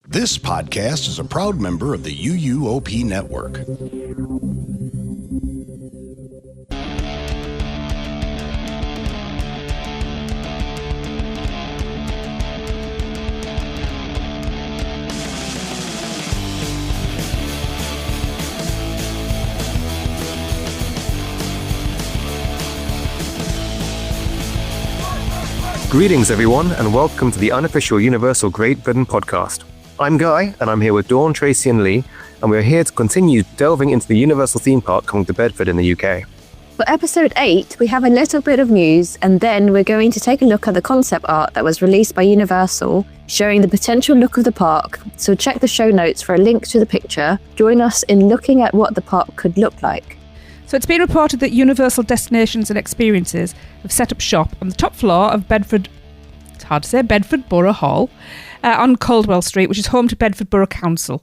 This podcast is a proud member of the UUOP network. Greetings, everyone, and welcome to the unofficial Universal Great Britain podcast. I'm Guy, and I'm here with Dawn, Tracy, and Lee, and we're here to continue delving into the Universal theme park coming to Bedford in the UK. For episode 8, we have a little bit of news, and then we're going to take a look at the concept art that was released by Universal, showing the potential look of the park. So check the show notes for a link to the picture. Join us in looking at what the park could look like. So it's been reported that Universal Destinations and Experiences have set up shop on the top floor of Bedford Borough Hall on Caldwell Street, which is home to Bedford Borough Council.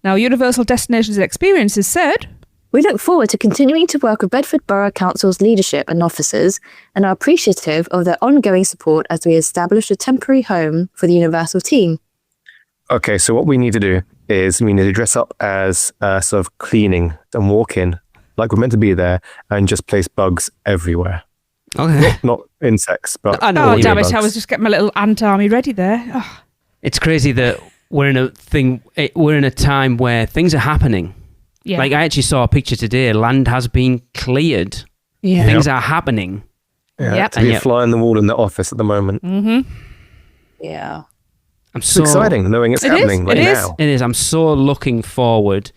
Now, Universal Destinations and Experiences said, "We look forward to continuing to work with Bedford Borough Council's leadership and officers and are appreciative of their ongoing support as we establish a temporary home for the Universal team." Okay, so what we need to do is we need to dress up as sort of cleaning and walk in like we're meant to be there and just place bugs everywhere. Okay. Not insects, but I know oh, what you damn mean. it, I was just getting my little ant army ready there. Oh. It's crazy that we're in a time where things are happening. Yeah. Like, I actually saw a picture today. Land has been cleared. Yeah. Things are happening. yeah, Yep. to be And a yet- fly on the wall in the office at the moment. Mm-hmm. Yeah. It's exciting knowing it's happening right now. It is. I'm so looking forward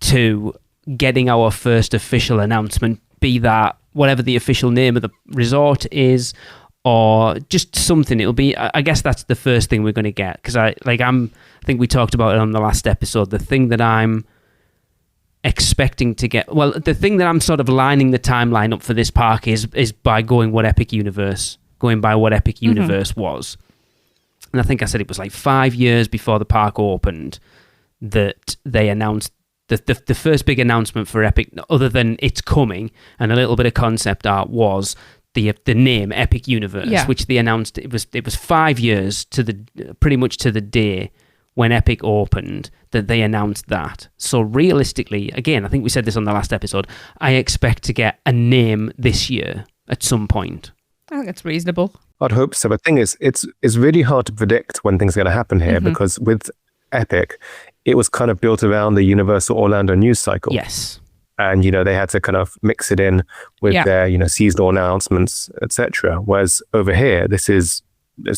to getting our first official announcement, be that whatever the official name of the resort is, or just something. It'll be, I guess that's the first thing we're going to get, because I think we talked about it on the last episode. The thing that I'm expecting to get, well, the thing that I'm sort of lining the timeline up for this park is by going by what Epic Universe was. And I think I said it was like 5 years before the park opened that they announced the first big announcement for Epic, other than it's coming and a little bit of concept art, was the name Epic Universe, which they announced. It was 5 years to pretty much to the day when Epic opened that they announced that. So realistically, again, I think we said this on the last episode, I expect to get a name this year at some point. I think it's reasonable. I'd hope so. But the thing is, it's really hard to predict when things are going to happen here, because with Epic, it was kind of built around the Universal Orlando news cycle. Yes. And, they had to kind of mix it in with their, seasonal announcements, etc. Whereas over here, there's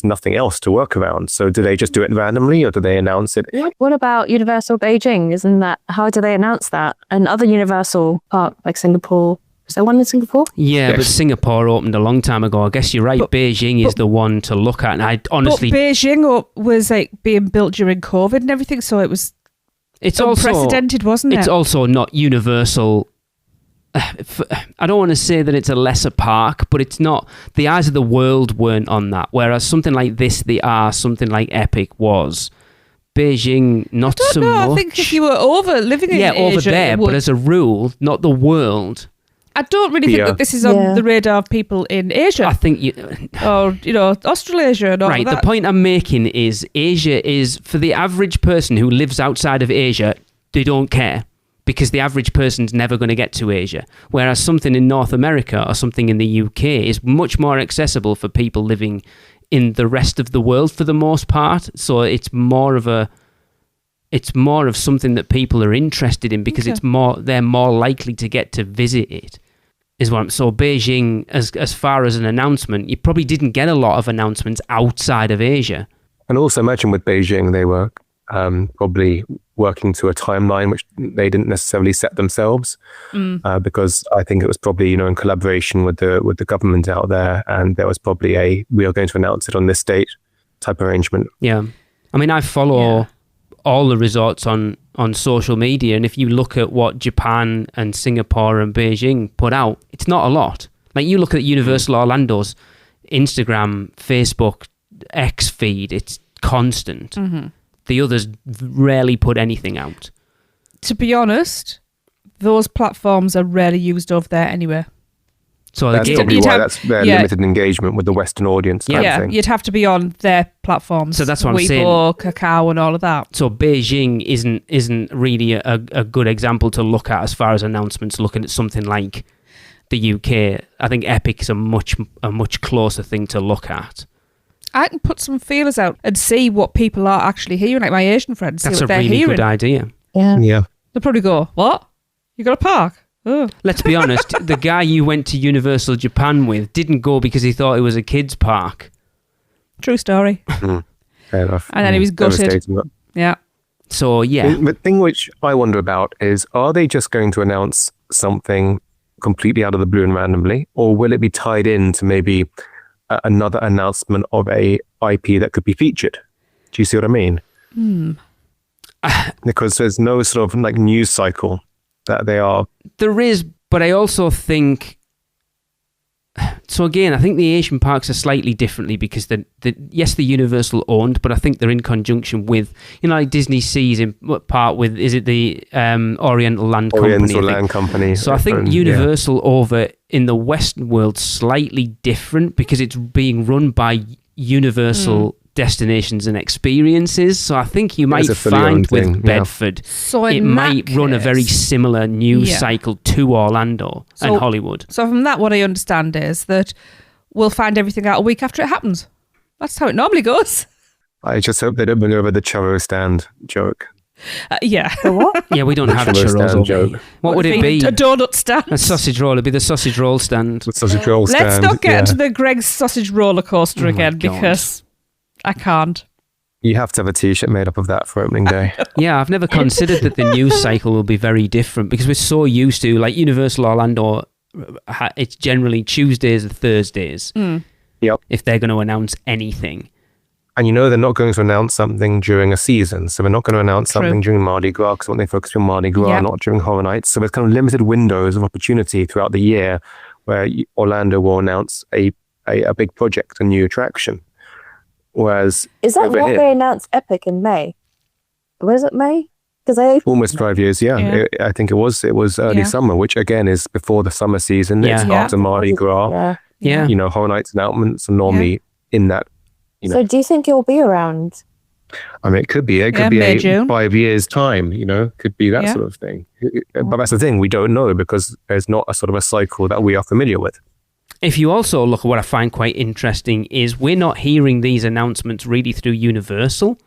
nothing else to work around. So do they just do it randomly, or do they announce it? What about Universal Beijing? How do they announce that? And other Universal park like Singapore, is there one in Singapore? Yeah, Yes. but Singapore opened a long time ago. I guess you're right. Beijing is the one to look at. And I honestly... But Beijing was like being built during COVID and everything, so it was unprecedented, wasn't it? It's also not Universal. I don't want to say that it's a lesser park, but it's not. The eyes of the world weren't on that. Whereas something like this, something like Epic was. Beijing, not so much. I think if you were living in Asia, over there, but as a rule, not the world. I don't really think that this is on the radar of people in Asia. I think or Australasia and all right, that. the point I'm making is Asia is, for the average person who lives outside of Asia, they don't care, because the average person's never going to get to Asia. Whereas something in North America or something in the UK is much more accessible for people living in the rest of the world for the most part. So it's more of something that people are interested in, because they're more likely to get to visit it. So Beijing, as far as an announcement, you probably didn't get a lot of announcements outside of Asia. And also imagine with Beijing, they were probably working to a timeline which they didn't necessarily set themselves, because I think it was probably in collaboration with the government out there, and there was probably we are going to announce it on this date type arrangement. Yeah, I mean, I follow all the resorts on social media, and if you look at what Japan and Singapore and Beijing put out, it's not a lot. Like, you look at Universal Orlando's Instagram, Facebook, X feed, it's constant. The others rarely put anything out. To be honest, those platforms are rarely used over there anyway. So That's again, probably You'd why have- that's their yeah. limited engagement with the Western audience type Yeah, thing. you'd have to be on their platforms. So that's what I'm saying. Weibo, Kakao, and all of that. so Beijing isn't really a good example to look at as far as announcements. Looking at something like the UK, I think Epic's a much closer thing to look at. I can put some feelers out and see what people are actually hearing, like my Asian friends. That's see a what they're really hearing. good idea. Yeah. Yeah. They'll probably go, "What? You got a park?" Oh. Let's be honest, the guy you went to Universal Japan with didn't go because he thought it was a kids' park. True story. Fair enough. And then he was gutted. Devastating, but- Yeah. So yeah, The thing which I wonder about is, are they just going to announce something completely out of the blue and randomly, or will it be tied in to maybe another announcement of a IP that could be featured? Do you see what I mean? Because there's no sort of like news cycle that they are. there is, but I also think. So again, I think the Asian parks are slightly differently because yes, they're Universal owned, but I think they're in conjunction with, like Disney Sea's in part with, is it the Oriental Land Company? Oriental I think. Land Company. So I think Yeah. Universal over in the Western world slightly different because it's being run by Universal Destinations and Experiences. So I think you might a fully find owned with thing, yeah. Bedford, So it in might that run a case- very similar news Yeah. cycle to Orlando So- and Hollywood. So from that, what I understand is that we'll find everything out a week after it happens. That's how it normally goes. I just hope they don't bring over the churro stand joke. Yeah. Yeah, we don't have Churro churros stand over joke. here. What would it Being be? A donut stand. A sausage roll. It'd be the sausage roll stand. The sausage roll stand. Let's not get yeah. into the Greg's sausage roller coaster Oh my again God. because I can't. You have to have a t-shirt made up of that for opening day. Yeah, I've never considered that the news cycle will be very different because we're so used to, like Universal Orlando, it's generally Tuesdays and Thursdays Yep. if they're going to announce anything. And they're not going to announce something during a season. So they're not going to announce True. something during Mardi Gras because when they focus on Mardi Gras, Yep. not during Horror Nights. So there's kind of limited windows of opportunity throughout the year where Orlando will announce a big project, a new attraction. Whereas Is that over what here, they announced Epic in May? Was it May? Because I almost 5 years, yeah. Yeah. I think it was early Yeah. summer, which again is before the summer season. It's Yeah. after Mardi Gras. yeah. Yeah. Horror Nights announcements are normally in that. So do you think it'll be around? I mean, it could be. It could Yeah, be May, June. 5 years' time, could be that Yeah. sort of thing. But that's the thing, we don't know because there's not a sort of a cycle that we are familiar with. If you also look at what I find quite interesting is we're not hearing these announcements really through Universal.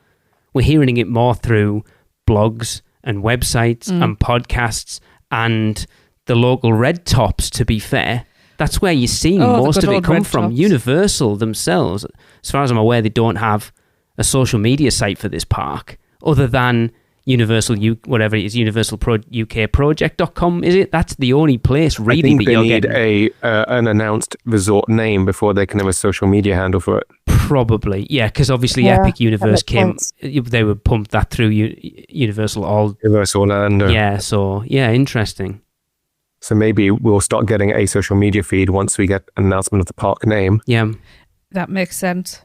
We're hearing it more through blogs and websites and podcasts and the local red tops, to be fair. That's where you're seeing Oh, the most good of it old come red from. tops. Universal themselves, as far as I'm aware, they don't have a social media site for this park other than Universal whatever it is, UKProject.com, is it? That's the only place really. I think but they you're need getting an announced resort name before they can have a social media handle for it. probably, yeah, because obviously Yeah, Epic that Universe makes came. They would pump that through Universal all. Universal Orlando. Yeah, so yeah, interesting. So maybe we'll start getting a social media feed once we get an announcement of the park name. Yeah, That makes sense.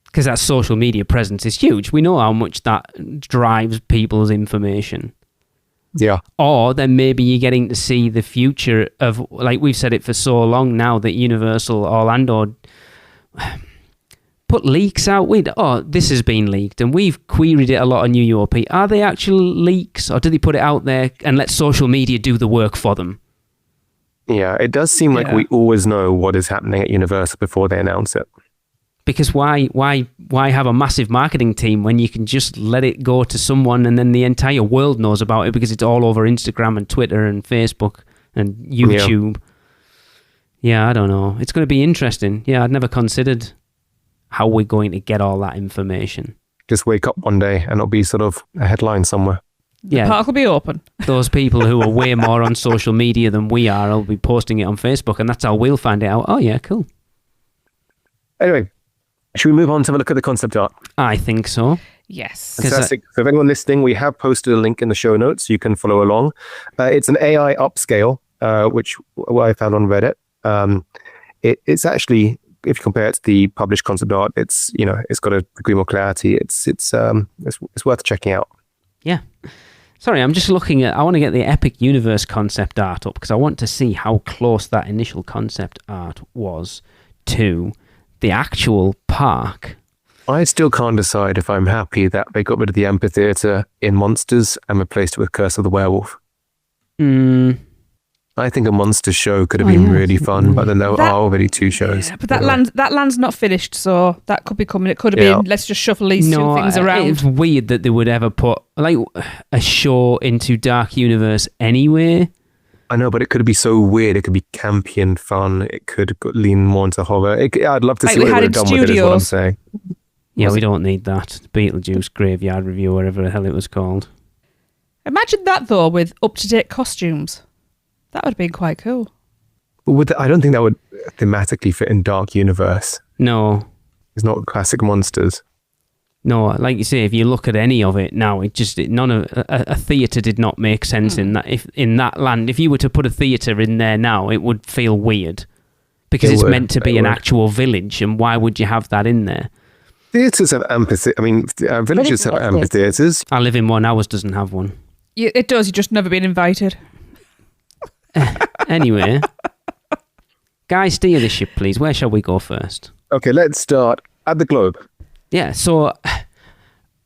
because that social media presence is huge. We know how much that drives people's information. Yeah. Or then maybe you're getting to see the future of, like we've said it for so long now, that Universal Orlando put leaks out. This has been leaked, and we've queried it a lot on UUOP. Are they actual leaks, or do they put it out there and let social media do the work for them? Yeah, it does seem like Yeah. we always know what is happening at Universal before they announce it. Because why have a massive marketing team when you can just let it go to someone and then the entire world knows about it because it's all over Instagram and Twitter and Facebook and YouTube. Yeah, I don't know. It's going to be interesting. Yeah, I'd never considered how we're going to get all that information. Just wake up one day and it'll be sort of a headline somewhere. The Yeah, park will be open. those people who are way more on social media than we are will be posting it on Facebook, and that's how we'll find it out. Oh yeah, cool. Anyway, should we move on to have a look at the concept art? I think so. Yes. 'Cause Fantastic. So if anyone listening, we have posted a link in the show notes so you can follow along. It's an AI upscale, which I found on Reddit. It's actually, if you compare it to the published concept art, it's got a degree more clarity. It's worth checking out. Yeah. Sorry, I'm just looking at... I want to get the Epic Universe concept art up because I want to see how close that initial concept art was to the actual park. I still can't decide if I'm happy that they got rid of the amphitheatre in Monsters and replaced it with Curse of the Werewolf. I think a monster show could have been really fun, but then there are already 2 shows. Yeah, but that land's not finished, so that could be coming. It could have been, let's just shuffle these 2 things around. It's weird that they would ever put like a show into Dark Universe anyway. I know, but it could be so weird. It could be campy and fun. It could lean more into horror. I'd love to see what they would have done with it, is what I'm saying. Yeah, we don't need that. Beetlejuice Graveyard Review, whatever the hell it was called. Imagine that, though, with up-to-date costumes. That would have been quite cool. I don't think that would thematically fit in Dark Universe. No. It's not classic monsters. No, like you say, if you look at any of it now, a theatre did not make sense in that. If in that land, if you were to put a theatre in there now, it would feel weird because it's meant to be an actual village, and why would you have that in there? Theatres have amphitheatres. I mean, villages have amphitheatres. I live in one. Ours doesn't have one. It does. You've just never been invited. Anyway, guys, steer the ship, please. Where shall we go first? Okay, let's start at the Globe. Yeah, so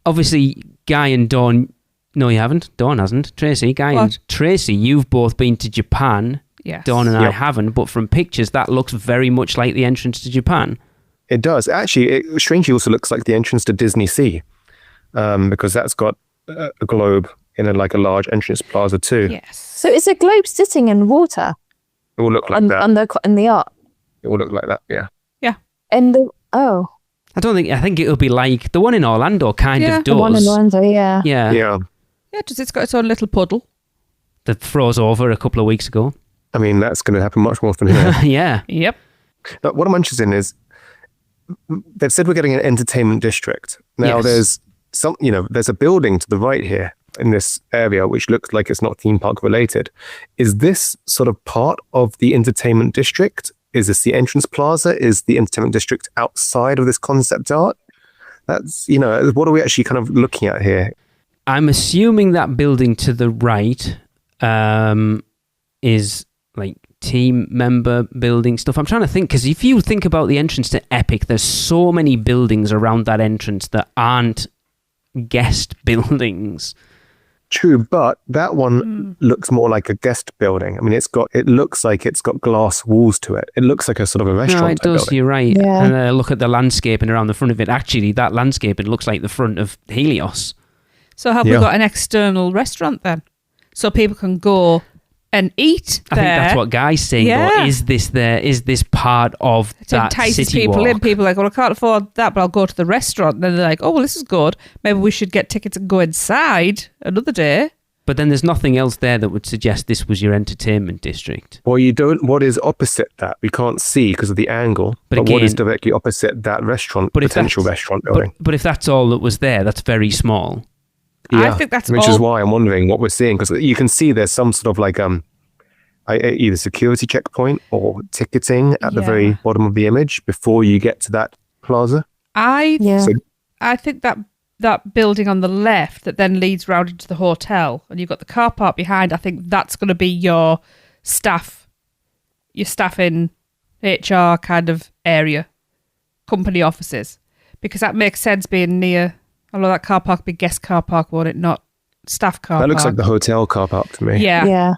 obviously Guy and Dawn... No, you haven't. Dawn hasn't. Tracy, and Tracy, you've both been to Japan. Yes. Dawn and I haven't, but from pictures, that looks very much like the entrance to Japan. It does. Actually, it strangely also looks like the entrance to Disney Sea, because that's got a globe in a large entrance plaza too. Yes. So is a globe sitting in water? It will look like that. In the art? It will look like that, yeah. Yeah. I think it'll be like the one in Orlando kind of does. The one in Orlando, yeah. Yeah. Yeah. Yeah, just it's got its own little puddle. That froze over a couple of weeks ago. I mean, that's going to happen much more often here. Yeah. Yep. But what I'm interested in is, they've said we're getting an entertainment district. Now there's a building to the right here in this area, which looks like it's not theme park related. Is this sort of part of the entertainment district? Is this the entrance plaza? Is the entertainment district outside of this concept art? That's, what are we actually kind of looking at here? I'm assuming that building to the right is like team member building stuff. I'm trying to think, because if you think about the entrance to Epic, there's so many buildings around that entrance that aren't guest buildings. True, but that one looks more like a guest building. I mean, it looks like it's got glass walls to it. It looks like a sort of a restaurant. No, it does. Building. You're right. Yeah. And look at the landscaping around the front of it. Actually, that landscaping looks like the front of Helios. So have we got an external restaurant then? So people can go and eat there. I think that's what Guy's saying, though. Is this part of that entices city people walk? in. People are like, well, I can't afford that, but I'll go to the restaurant. And then they're like, oh, well, this is good. Maybe we should get tickets and go inside another day. But then there's nothing else there that would suggest this was your entertainment district. Well, what is opposite that? We can't see because of the angle. But again, what is directly opposite that restaurant, potential restaurant building? But if that's all that was there, that's very small. Yeah, I think that's which is why I'm wondering what we're seeing, because you can see there's some sort of like either security checkpoint or ticketing at the very bottom of the image before you get to that plaza. I think that building on the left that then leads round into the hotel, and you've got the car park behind, I think that's going to be your staff in HR kind of area, company offices, because that makes sense being near. Although that car park would be guest car park, won't it? Not staff car park. That looks like the hotel car park to me. Yeah. Yeah.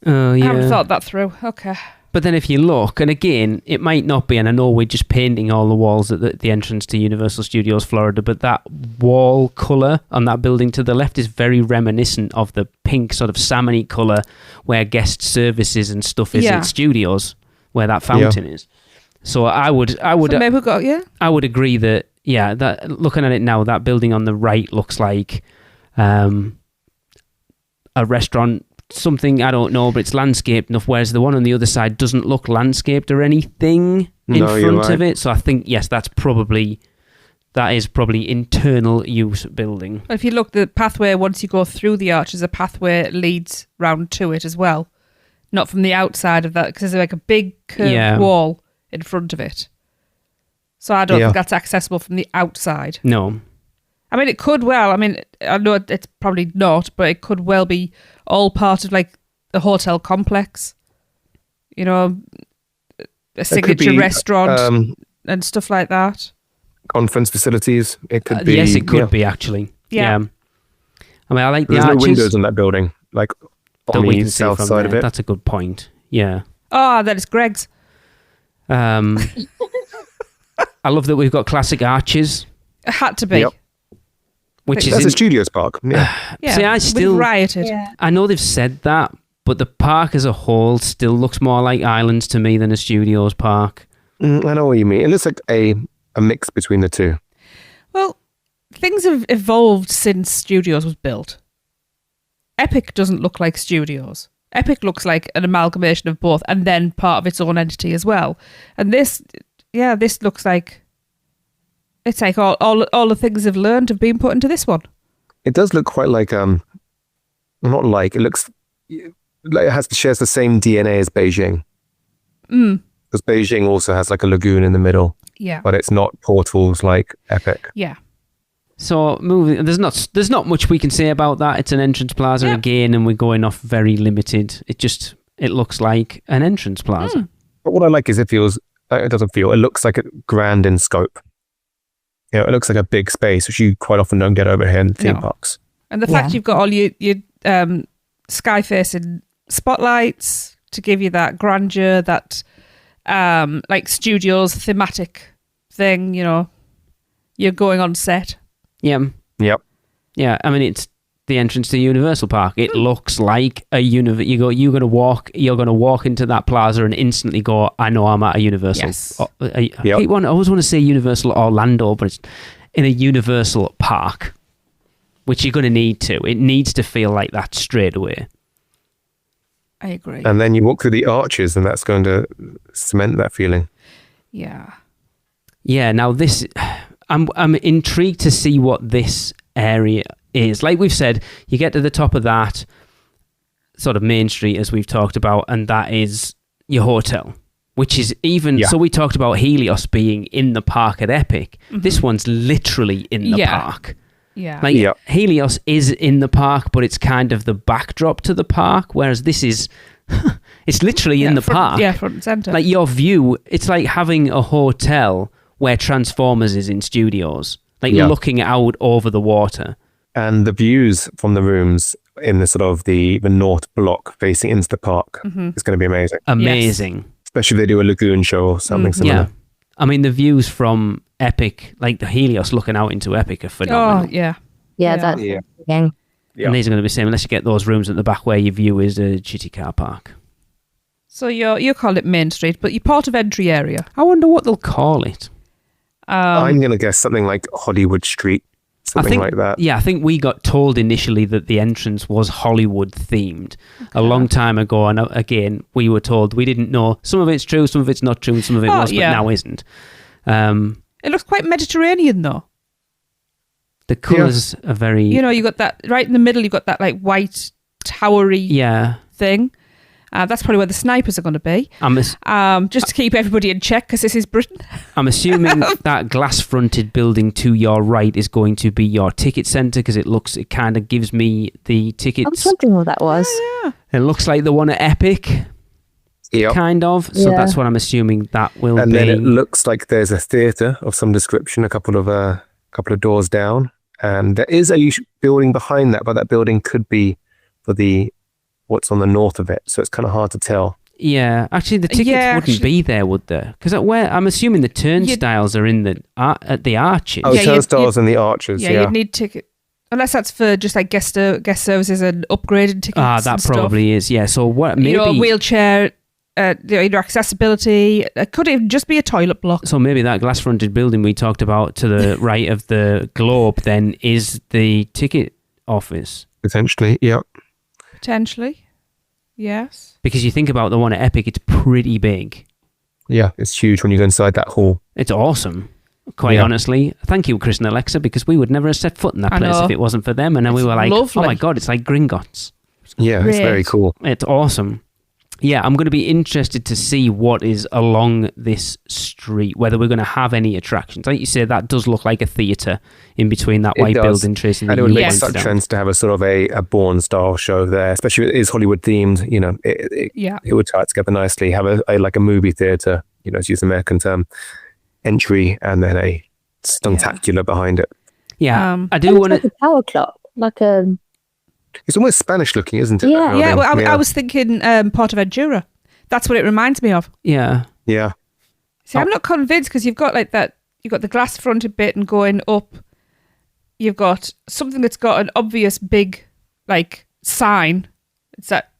Oh, yeah. I haven't thought that through. Okay. But then if you look, and again, it might not be, and I know we're just painting all the walls at the entrance to Universal Studios Florida, but that wall colour on that building to the left is very reminiscent of the pink sort of salmon-y colour where guest services and stuff is at studios, where that fountain is. So I would agree that, that looking at it now, that building on the right looks like a restaurant, something, I don't know, but it's landscaped enough, whereas the one on the other side doesn't look landscaped or anything in front of it. So I think, yes, that is probably internal use building. If you look, the pathway, once you go through the arches, a pathway leads round to it as well. Not from the outside of that, because there's like a big curved wall in front of it. So I don't think that's accessible from the outside. No. I mean, it could well. I mean, I know it's probably not, but it could well be all part of like a hotel complex. You know, a signature restaurant and stuff like that. Conference facilities. It could be. Yes, it could be actually. Yeah. I mean, I like the There's arches. no windows in that building, like that on we the can see south from side of there. it. That's a good point. Yeah. Oh, that is Greg's. I love that we've got classic arches, It had to be. Yep. which That's is a studios park. Yeah. Yeah, See, I we've still- rioted. I know they've said that, but the park as a whole still looks more like Islands to me than a studios park. I know what you mean. It looks like a mix between the two. Well, things have evolved since Studios was built. Epic doesn't look like Studios. Epic looks like an amalgamation of both and then part of its own entity as well. And this looks like it's like all the things they've learned have been put into this one. It does look quite like not like, it looks like it shares the same DNA as Beijing. Because Beijing also has like a lagoon in the middle, Yeah. but it's not portals like Epic. Yeah. So moving, there's not much we can say about that. It's an entrance plaza again, and we're going off very limited. It looks like an entrance plaza. But what I like is it looks like it grand in scope. You know, it looks like a big space, which you quite often don't get over here in theme parks. And the fact you've got all your sky-facing spotlights to give you that grandeur, that like Studios thematic thing, you know, you're going on set. Yeah. Yep. Yeah, I mean, it's the entrance to Universal Park. It looks like a you're going to walk into that plaza and instantly go, I know I'm at a Universal. Yes. I always want to say Universal Orlando, but it's in a Universal Park, which you're going to need to. It needs to feel like that straight away. I agree. And then you walk through the arches, and that's going to cement that feeling. Yeah. Yeah, now this, I'm intrigued to see what this area is. Like we've said, you get to the top of that sort of main street, as we've talked about, and that is your hotel, which is so we talked about Helios being in the park at Epic. This one's literally in the park. Yeah. Like Helios is in the park, but it's kind of the backdrop to the park, whereas this is it's literally in the park. Yeah, front and centre. Like your view, it's like having a hotel where Transformers is in Studios, like looking out over the water. And the views from the rooms in the sort of the north block facing into the park is going to be amazing. Amazing. Yes. Especially if they do a lagoon show or something similar. Yeah. I mean, the views from Epic, like the Helios looking out into Epic, are phenomenal. Oh, yeah. Yeah, that's again. Yeah. And these are going to be the same, unless you get those rooms at the back where your view is a GT car park. So you call it Main Street, but your port of entry area. I wonder what they'll call it. I'm going to guess something like Hollywood Street, something like that. Yeah, I think we got told initially that the entrance was Hollywood themed a long time ago. And again, we were told, we didn't know. Some of it's true, some of it's not true, and some of it was, but now isn't. It looks quite Mediterranean, though. The colours are very... You know, you got that, right in the middle, you got that like white, towery thing. That's probably where the snipers are going to be. Just to keep everybody in check, because this is Britain. I'm assuming that glass-fronted building to your right is going to be your ticket centre, because it kind of gives me the tickets. I was wondering what that was. Yeah. It looks like the one at Epic, kind of. So that's what I'm assuming that will be. And then it looks like there's a theatre of some description, a couple of doors down. And there is a building behind that, but that building could be for what's on the north of it. So it's kind of hard to tell. Yeah, actually, the tickets wouldn't be there, would there? Because I'm assuming the turnstiles are in at the arches. Oh, turnstiles and the arches. Yeah, you'd need ticket. Unless that's for just like guest services and upgraded tickets. That probably is. Yeah. So what? Maybe wheelchair, either accessibility. It could even just be a toilet block. So maybe that glass-fronted building we talked about to the right of the globe then is the ticket office. Potentially, yeah. Potentially, yes. Because you think about the one at Epic, it's pretty big. Yeah, it's huge when you go inside that hall. It's awesome. Quite honestly, thank you, Chris and Alexa, because we would never have set foot in that place if it wasn't for them. And then we were like, lovely. oh my God, it's like Gringotts. Yeah, it's very cool. It's awesome. I'm going to be interested to see what is along this street, whether we're going to have any attractions. Like you say, that does look like a theatre in between that white building tracing. And it would make Yes. such sense to have a sort of a Bourne-style show there, especially if it is Hollywood-themed. You know, it would tie it together nicely. Have a like a movie theatre, you know, to use the American term, entry, and then a stuntacular behind it. Yeah, I do It's want like to... a power clock, like a... It's almost Spanish-looking, isn't it? Yeah. that Yeah, building? well, I was thinking Portaventura. That's what it reminds me of. Yeah. Yeah. See, I'm not convinced because you've got like that. You've got the glass fronted bit and going up. You've got something that's got an obvious big like sign. It's that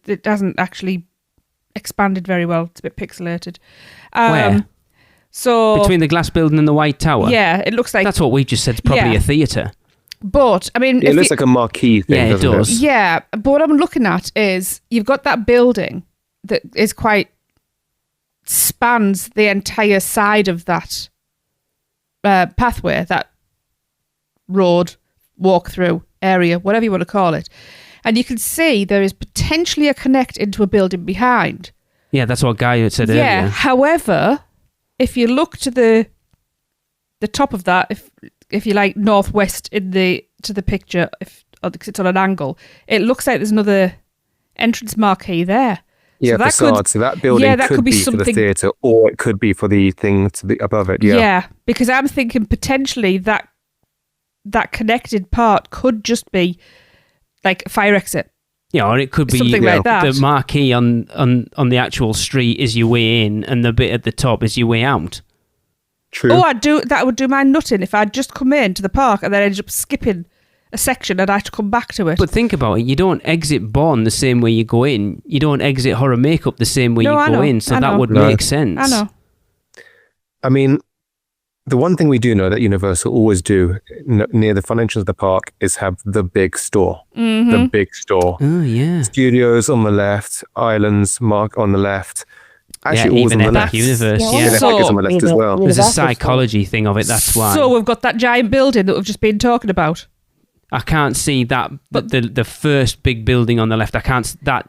it hasn't actually expanded very well. It's a bit pixelated. Where? So Between the glass building and the white tower? yeah, it looks like That's what we just said. It's probably Yeah. a theatre. But I mean, It looks like a marquee thing, Yeah, it doesn't does. yeah. But what I'm looking at is you've got that building that is quite spans the entire side of that pathway, that road, walk through area, whatever you want to call it. And you can see there is potentially a connect into a building behind. Yeah, that's what Guy had said Yeah. earlier. However, if you look to the top of that, if you like northwest to the picture, because it's on an angle, it looks like there's another entrance marquee there. Yeah, that facade. So that building that could could be be for the something- theatre, or it could be for the thing to be above it. Yeah. Because I'm thinking potentially that connected part could just be like a fire exit. Yeah, or it could be Something like that. the marquee on the actual street is your way in, and the bit at the top is your way out. True. Oh, that would do my nutting if I'd just come in to the park and then ended up skipping a section and I had to come back to it. But think about it, you don't exit Bourne the same way you go in. You don't exit Horror Makeup the same way No, you I go know, in, so I that know. would No. make sense. I know. I mean, the one thing we do know that Universal always do near the front entrance of the park is have the big store. Mm-hmm. The big store. Oh, yeah. Studios on the left, Islands mark on the left. Actually, Yeah, always on even the Epic left. Universe, Yeah, yeah. Epic So- is on the left as well. There's a Universal store. psychology thing of it, that's why. So we've got that giant building that we've just been talking about. I can't see that, But- but the first big building on the left, I can't, that,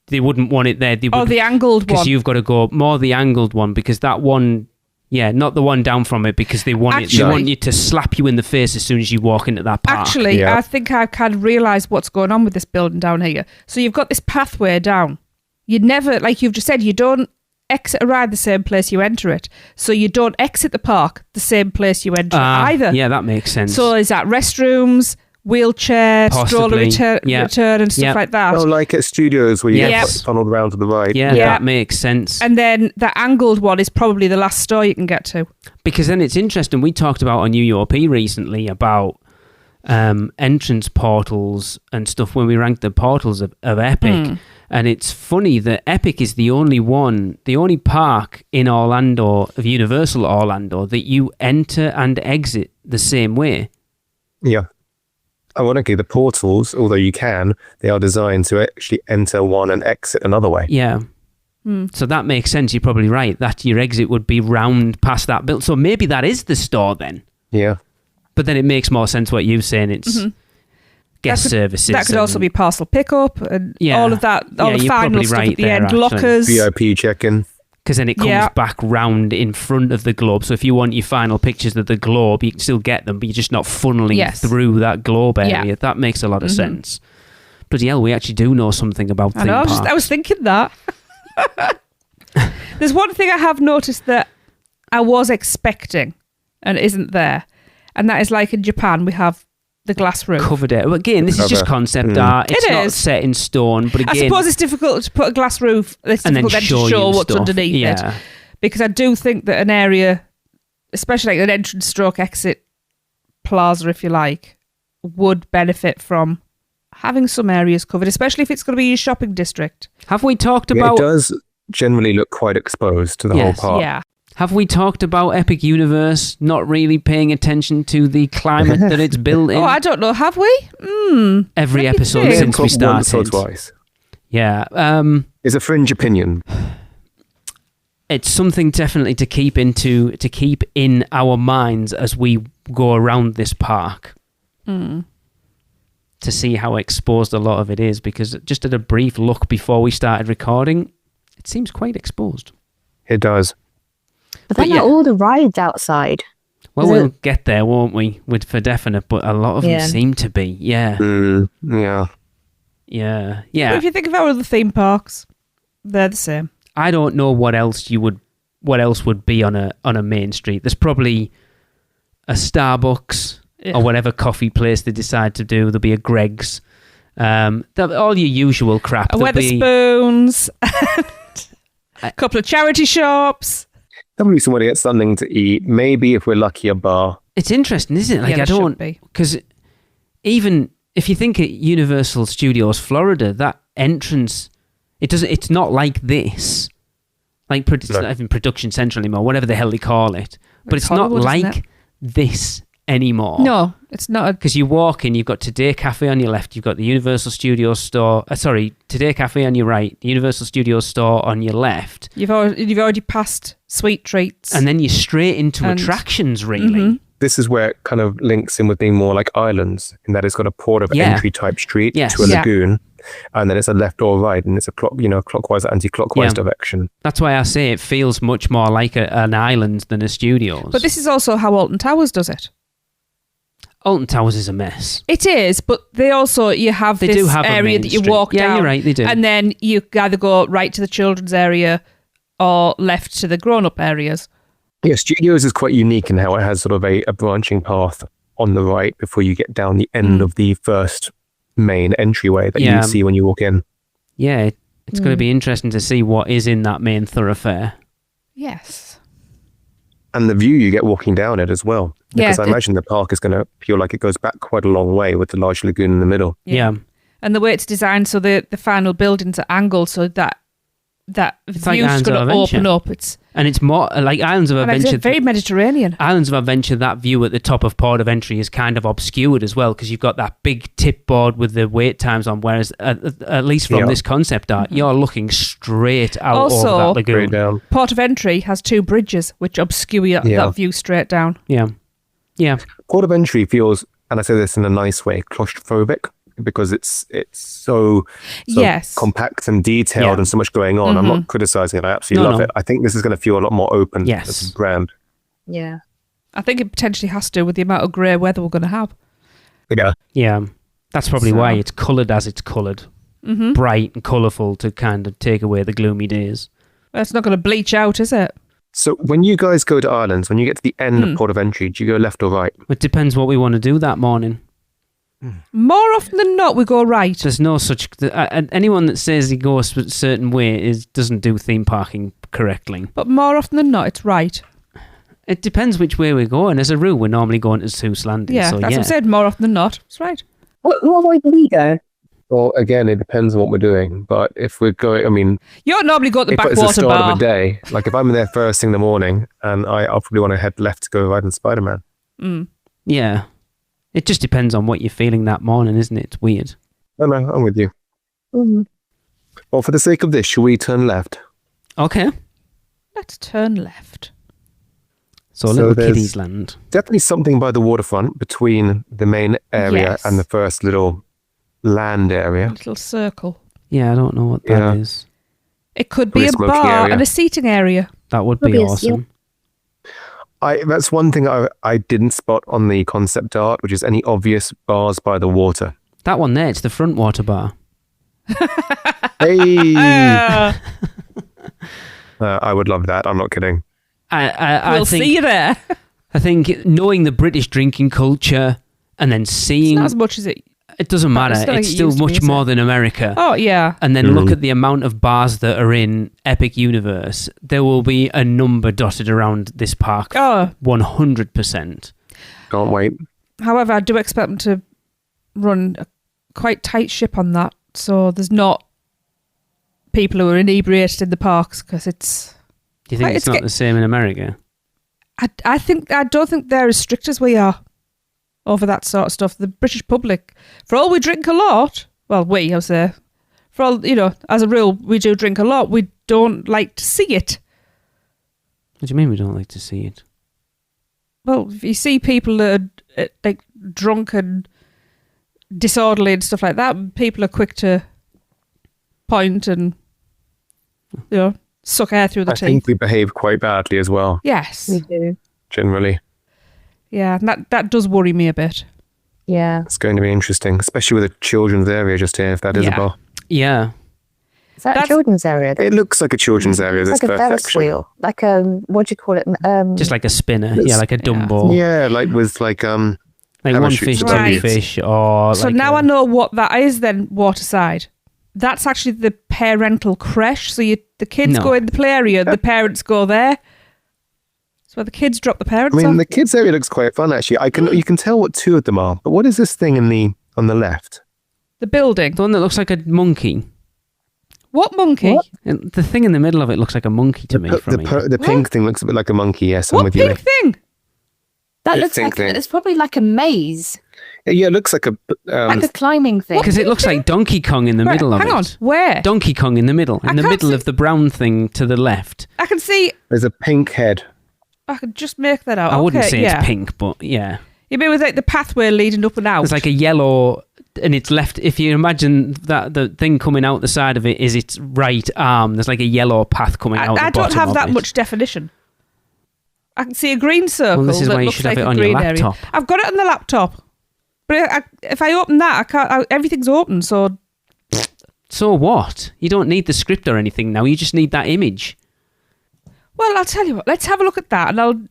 they wouldn't want it there. They Or would, the angled because one. you've got to go more the angled one, because that one, yeah, not the one down from it, because they want Actually- they want you to slap you in the face as soon as you walk into that park. Actually, Yeah. I think I can realise what's going on with this building down here. So you've got this pathway down. You never, like you've just said, you don't exit a ride the same place you enter it. So you don't exit the park the same place you enter it either. Yeah, that makes sense. So is that restrooms, wheelchair, stroller Possibly, yeah. return and stuff Yeah. like that? Oh, like at studios where you Yes. get funneled around to the right. yeah, Yeah. that makes sense. And then the angled one is probably the last store you can get to. Because then it's interesting, we talked about on UUGBP recently about entrance portals and stuff when we ranked the portals of Epic. And it's funny that Epic is the only park in Orlando, of Universal Orlando, that you enter and exit the same way. Yeah. Ironically, the portals, although you can, they are designed to actually enter one and exit another way. Yeah. So that makes sense. You're probably right. That your exit would be round past that build. So maybe that is the store then. Yeah. But then it makes more sense what you're saying. It's guest services. That could also and- be parcel pickup and Yeah. all of that, all Yeah, the you're final probably stuff right at the there, end. actually. Lockers. VIP check-in. Because then it comes Yeah. back round in front of the globe. So if you want your final pictures of the globe, you can still get them, but you're just not funneling Yes. through that globe area. Yeah. That makes a lot of sense. Bloody hell, we actually do know something about I theme know, parks. I was thinking that. There's one thing I have noticed that I was expecting and isn't there. And that is like in Japan, we have the glass roof. Covered it. Well, again, this is just Cover. concept art. It's It not is. set in stone, but I again... suppose it's difficult to put a glass roof. It's and then difficult then to show show you what's stuff. underneath it. Yeah. Because I do think that an area, especially like an entrance stroke exit plaza, if you like, would benefit from having some areas covered, especially if it's going to be your shopping district. Have we talked Yeah, about... it does generally look quite exposed to the Yes. whole park. Yeah. Have we talked about Epic Universe not really paying attention to the climate that it's built in? Oh, I don't know. Have we? Every let me episode think. since we Once or started. twice. Yeah. It's a fringe opinion. It's something definitely to keep in our minds as we go around this park. To to see how exposed a lot of it is, because just at a brief look before we started recording, it seems quite exposed. It does. But then yeah. all the rides outside. Well, Is we'll it- get there, won't we? For definite, but a lot of them seem to be. Yeah. Yeah. Yeah. But Yeah. if you think of our other theme parks, they're the same. I don't know what else would be on a main street. There's probably a Starbucks or whatever coffee place they decide to do. There'll be a Greg's. All your usual crap. A There'll be- Weatherspoons, a couple of charity shops. Probably somewhere to get something to eat. Maybe if we're lucky, a bar. It's interesting, isn't it? Like, Yeah, I there should don't, be. because even if you think at Universal Studios Florida, that entrance, it's not like this. Like, it's not even Production Central anymore, whatever the hell they call it. But it's not Hollywood, isn't like it? this anymore. No, it's not. Because you walk in, you've got Today Cafe on your left, you've got the Universal Studios store. Today Cafe on your right, the Universal Studios store on your left, You've already passed Sweet Treats. and then you're straight into And- attractions. Really, This is where it kind of links in with being more like islands, in that it's got a port of entry type street Yes. to a Yeah. lagoon, and then it's a left or right, and it's a clockwise or anti-clockwise Yeah. direction. that's why I say it feels much more like an island than a Studios. But this is also how Alton Towers does it. Alton Towers is a mess. It is, but you have They this do have a area main that you street. walk Yeah, down. you're right, they do. And then you either go right to the children's area or left to the grown-up areas. Yeah, Studios is quite unique in how it has sort of a branching path on the right before you get down the end of the first main entryway that Yeah. you see when you walk in. Yeah, it's going to be interesting to see what is in that main thoroughfare. Yes. And the view you get walking down it as well. Because Yeah, I imagine the park is going to feel like it goes back quite a long way with the large lagoon in the middle. Yeah. And the way it's designed, so the final buildings are angled so that It's like view's Islands going of to Adventure. open up. It's And it's more like Islands of and it's Adventure. very Mediterranean. Islands of Adventure, that view at the top of Port of Entry is kind of obscured as well, because you've got that big tip board with the wait times on, whereas at least from this concept art, you're looking straight out Also- over that Straight lagoon. down. Port of Entry has two bridges which obscure that view straight down. Yeah. Yeah. Port of Entry feels, and I say this in a nice way, claustrophobic, because it's so Yes. compact and detailed Yeah. and so much going on. I'm not criticizing it. I absolutely love it. I think this is going to feel a lot more open Yes. as a brand. Yeah. I think it potentially has to with the amount of grey weather we're going to have. Yeah. Yeah. That's probably So- why it's coloured as it's coloured. Bright and colourful to kind of take away the gloomy days. It's not going to bleach out, is it? So when you guys go to Ireland, when you get to the end of Port of Entry, do you go left or right? It depends what we want to do that morning. More often than not, we go right. There's no such... anyone that says he goes a certain way doesn't do theme parking correctly. But more often than not, it's right. It depends which way we're going. As a rule, we're normally going to Seuss Landing. Yeah, so that's yeah. what I said. More often than not, it's right. What way do we go? Well, again, it depends on what we're doing. But if we're going, I mean, You don't normally go to the if it's the backwater start bar. of a day, like if I'm there first thing in the morning, and I'll probably want to head left to go ride in Spider-Man. Yeah. It just depends on what you're feeling that morning, isn't it? It's weird. No, I'm with you. Well, for the sake of this, shall we turn left? Okay. Let's turn left. So, So Little there's- Kiddies Land. Definitely something by the waterfront between the main area Yes. and the first little land A area. little circle. Yeah, I don't know what that is. Yeah. It could Probably be a a smoking bar area. and a seating area. That would be Obvious, yeah. awesome. That's one thing I didn't spot on the concept art, which is any obvious bars by the water. That one there, it's the front water bar. Hey! Ah, I would love that. I'm not kidding. I we'll think, see you there. I think knowing the British drinking culture and then It's seeing... not as much as it. It doesn't matter. it's not like It's it still used to be, much is it? more than America. Oh, yeah. And then look at the amount of bars that are in Epic Universe. There will be a number dotted around this park. Oh, 100%. Can't wait. however, I do expect them to run a quite tight ship on that. So there's not people who are inebriated in the parks because it's... Do you think Well, it's it's not the same in America? I don't think they're as strict as we are over that sort of stuff. The British public, for all we drink a lot, well, I say, for all, as a rule, we do drink a lot. We don't like to see it. What do you mean we don't like to see it? Well, if you see people that are like drunk and disorderly and stuff like that, people are quick to point and suck air through the I teeth. think we behave quite badly as well, Yes. We do. generally. Yeah, and that does worry me a bit. Yeah. It's going to be interesting, especially with the children's area just here, if that is Yeah. a bar. Yeah. Is that That's- a children's area? It looks like a children's area, It's this like a first Ferris section. wheel. Like a, what do you call it? Just like a spinner. It's- Yeah, like a Dumbo. Yeah, like with like Like one parachutes fish, above two Right. fish, or So like now a- I know what that is then, Waterside. That's actually the parental creche. So the kids No. go in the play area, the parents go there. So where the kids drop the parents I mean, off. the kids area looks quite fun actually. You can tell what two of them are, but what is this thing on the left? The building. the one that looks like a monkey. What monkey? What? And the thing in the middle of it looks like a monkey to me. From here. The pink thing looks a bit like a monkey. Yes, I'm What with you. pink thing? That I looks think like they- it's probably like a maze, Yeah, it looks like a like a climbing thing. Because it looks like Donkey Kong in the Right, middle of hang it. on. Where? Donkey Kong in the middle. I In the can't middle see- of the brown thing to the left. I can see. there's a pink head. I could just make that out. I wouldn't Okay, say yeah. it's pink, but yeah. You mean with like the pathway leading up and out? There's like a yellow, and it's left. If you imagine that the thing coming out the side of it is its right arm, there's like a yellow path coming out. I the don't bottom have of that it. much definition. I can see a green circle. Well, this is that why you looks should like have it a on your green area. laptop. I've got it on the laptop, but if I open that, I can't. Everything's open, so So what? You don't need the script or anything now. You just need that image. well, I'll tell you what. Let's have a look at that, and I'll, And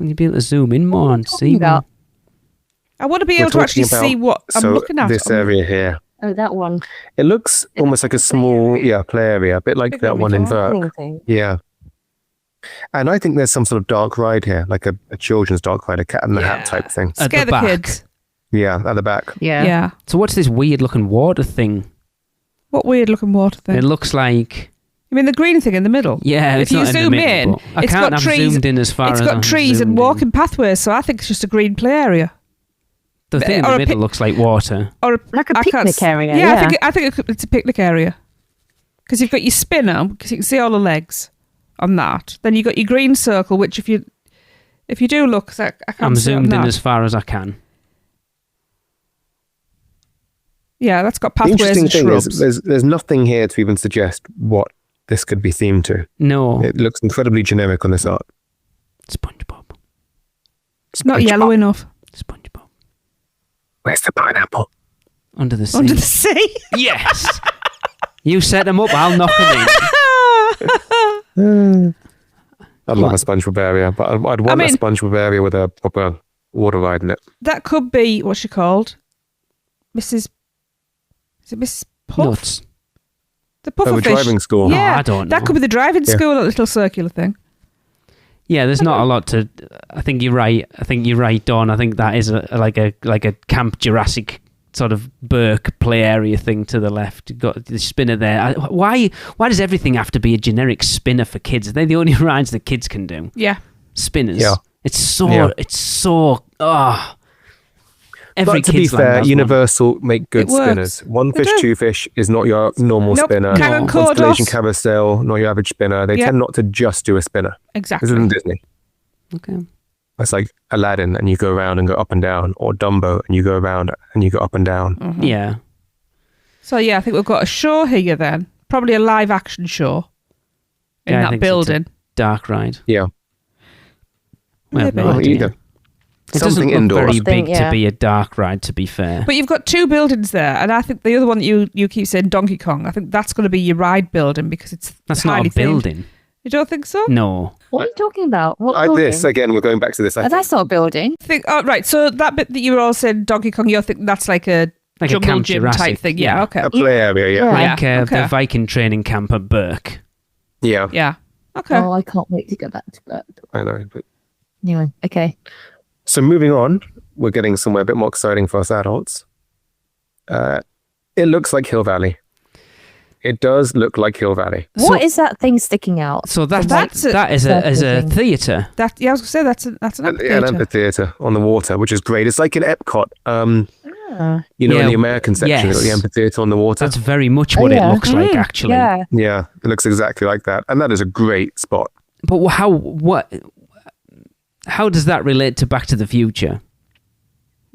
you'll be able to zoom in more and see. about? more. I want to be We're able to actually talking see about- what I'm so looking at. this area here. Oh, that one. It looks almost like a small, play area, a bit like Big that one one in Climbing Verk. thing. Yeah. And I think there's some sort of dark ride here, like a children's dark ride, a cat in the hat type thing. At Scare the the back. kids. Yeah, at the back. Yeah. So what's this weird looking water thing? What weird looking water thing? It looks like You mean the green thing in the middle? yeah. If It's you not in zoom the middle, in, but I it's can't got have trees- zoomed in as far It's as got I'm trees and zoomed in. walking pathways, so I think it's just a green play area. The thing in or the a middle pic- looks like water. Or Like a I can't picnic s- area. Yeah, Yeah, I think it's a picnic area because you've got your spinner because you can see all the legs on that. Then you got your green circle, which if you do look, 'cause I can't I'm see it on zoomed in that. as far as I can. Yeah, that's got The pathways interesting and thing shrubs. is there's nothing here to even suggest what this could be themed to. No, It looks incredibly generic on this art. SpongeBob. It's not SpongeBob. yellow enough. SpongeBob. Where's the pineapple? Under the sea. Under the sea. Yes. You set them up. I'll knock them in. I'd love a SpongeBob area, but I'd want I mean- a SpongeBob area with a proper water ride in it. That could be what's she called, Mrs. Is it Mrs. Puff? Nuts. Oh, The a pufferfish. driving school. Yeah, I don't know. that could be the driving Yeah. school, that little circular thing. Yeah, there's not a lot to. I think you're right. Dawn. I think that is like a Camp Jurassic sort of Burke play area thing to the left. You've got the spinner there. Why does everything have to be a generic spinner for kids? Are they the only rides that kids can do? Yeah. Spinners. Yeah. It's so. Yeah. It's so. Every But to be kid's land fair, has one. Universal make good It works. spinners. One They fish, do. two fish is not your normal Nope. spinner. Karen Constellation Kodos. Carousel, not your average spinner. They Yeah. tend not to just do a spinner. Exactly. This isn't Disney. Okay. It's like Aladdin and you go around and go up and down, or Dumbo and you go around and you go up and down. Mm-hmm. Yeah. So yeah, I think we've got a show here then. Probably a live action show in Yeah, I that think it's a building. Dark ride. Yeah. I have no Maybe. Well, idea. either. It doesn't Something look indoors. very big Yeah. to be a dark ride, to be fair. But you've got two buildings there, and I think the other one that you keep saying Donkey Kong, I think that's going to be your ride building because it's That's not highly a building. themed. You don't think so? No. What are you talking about? What This, building? again, we're going back to this. Oh, that's not a building. Right. So that bit that you were all saying Donkey Kong, you think that's like a Like a jungle Camp gym Jurassic, type thing? Yeah. yeah. Okay. a play area, yeah. Yeah. Like okay. the Viking training camp at Burke. Yeah, Yeah. Okay. Oh, I can't wait to go back to that. I know. But... Anyway, okay. So moving on, we're getting somewhere a bit more exciting for us adults. It looks like Hill Valley. It does look like Hill Valley. What is that thing sticking out? So That's that is a circle thing. theatre. I was going to say that's an An amphitheatre. amphitheatre on the water, which is great. It's like in Epcot. Ah. In Yeah, the American section, they've got the yes. amphitheatre on the water. That's very much Oh, what yeah. it looks like, actually. Yeah. Yeah, it looks exactly like that. And that is a great spot. But how does that relate to Back to the Future?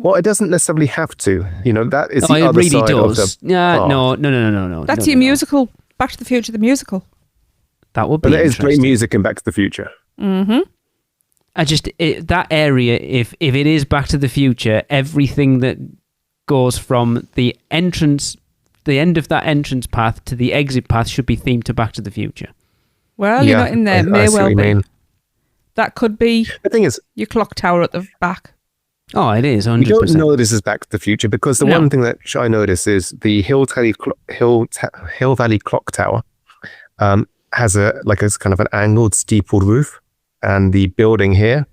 Well, it doesn't necessarily have to. That is the it other really side does. of the Yeah, path. no. That's no, your musical, Back to the Future, the musical. That would be But there is great interesting. music in Back to the Future. Mm-hmm. That area, if it is Back to the Future, everything that goes from the entrance, the end of that entrance path to the exit path should be themed to Back to the Future. Well, you're not in there. I May see what well you be. mean. That could be The thing is, your clock tower at the back. Oh, it is 100%. you don't know this is Back to the Future because the No. one thing that I notice is the Hill Valley Clock Tower has a kind of an angled, steepled roof, and the building here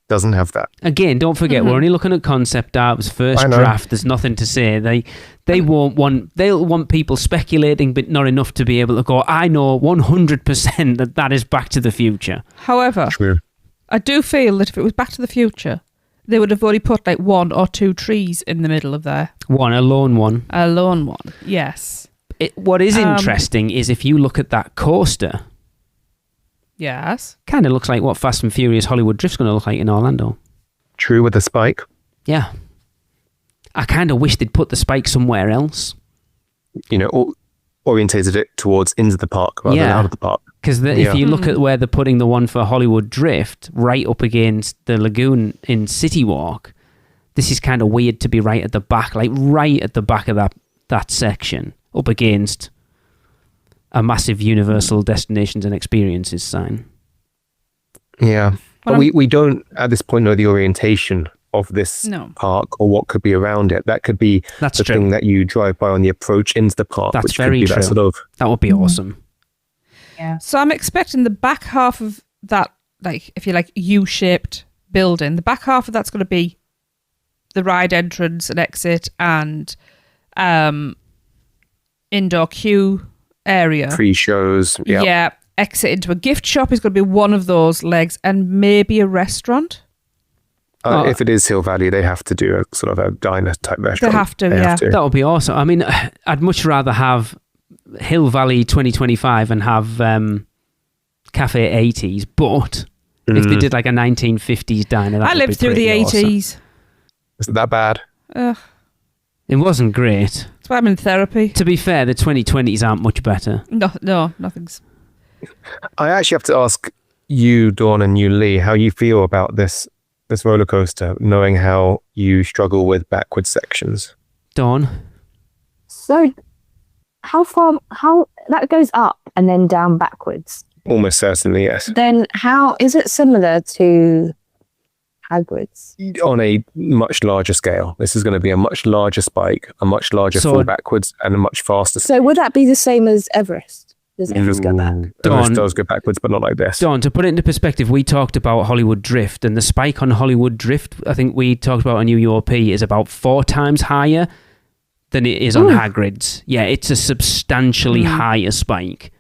doesn't have that. Again, don't forget, we're only looking at concept art. It was first I know. draft. There's nothing to say. They'll want people speculating, but not enough to be able to go, I know 100% that is Back to the Future. However, True. I do feel that if it was Back to the Future, they would have already put like 1 or 2 trees in the middle of there. A lone one. A lone one, yes. What is interesting is if you look at that coaster, Yes. kind of looks like what Fast and Furious Hollywood Drift's going to look like in Orlando. True with the spike. Yeah. I kind of wish they'd put the spike somewhere else. Orientated it towards into the park rather than out of the park. Because if you look at where they're putting the one for Hollywood Drift, right up against the lagoon in City Walk, this is kind of weird to be right at the back, like right at the back of that section, up against a massive Universal Destinations and Experiences sign. Yeah. But we don't, at this point, know the orientation of this park or what could be around it. That could be That's the true. thing that you drive by on the approach into the park. That's which very could be true. That sort of, That would be awesome. Yeah. So I'm expecting the back half of that, like, if you like, U-shaped building, the back half of that's going to be the ride entrance and exit and indoor queue area. pre-shows. Yeah. Yeah. Exit into a gift shop is going to be one of those legs, and maybe a restaurant. If it is Hill Valley, they have to do a sort of a diner type restaurant. They have to, yeah. That would be awesome. I mean, I'd much rather have Hill Valley 2025 and have Cafe 80s, but if they did like a 1950s diner, that I would lived be through the pretty 80s. awesome. Is it that bad? Ugh, It wasn't great. that's why I'm in therapy. To be fair, the 2020s aren't much better. No, nothing's. I actually have to ask you, Dawn, and you, Lee, how you feel about this roller coaster, knowing how you struggle with backward sections. Dawn? So, how that goes up and then down backwards? Almost certainly, yes. Then how is it similar to Hagrid's? On a much larger scale. This is going to be a much larger spike, a much larger fall backwards, and a much faster. So would that be the same as Everest? Does Everest go that? Everest does go backwards, but not like this. Dawn, to put it into perspective, we talked about Hollywood Drift, and the spike on Hollywood Drift, I think we talked about on UUGBP, is about 4 times higher than it is on Hagrid's. Yeah, it's a substantially higher spike.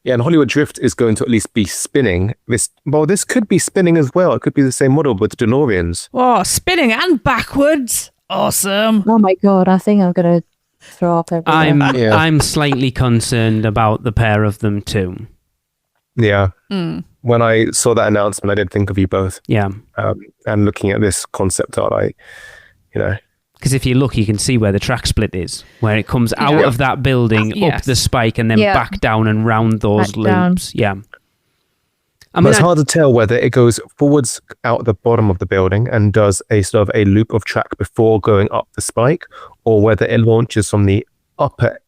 Yeah, and Hollywood Drift is going to at least be spinning. This could be spinning as well. It could be the same model with DeLoreans. Oh, spinning and backwards. Awesome. Oh my God, I think I'm going to throw up everywhere. I'm slightly concerned about the pair of them too. Yeah. When I saw that announcement, I did think of you both. Yeah. And looking at this concept art, Because if you look, you can see where the track split is, where it comes out of that building, up the spike, and then back down and round those loops. Yeah. I mean, it's hard to tell whether it goes forwards out the bottom of the building and does a sort of a loop of track before going up the spike, or whether it launches from the upper,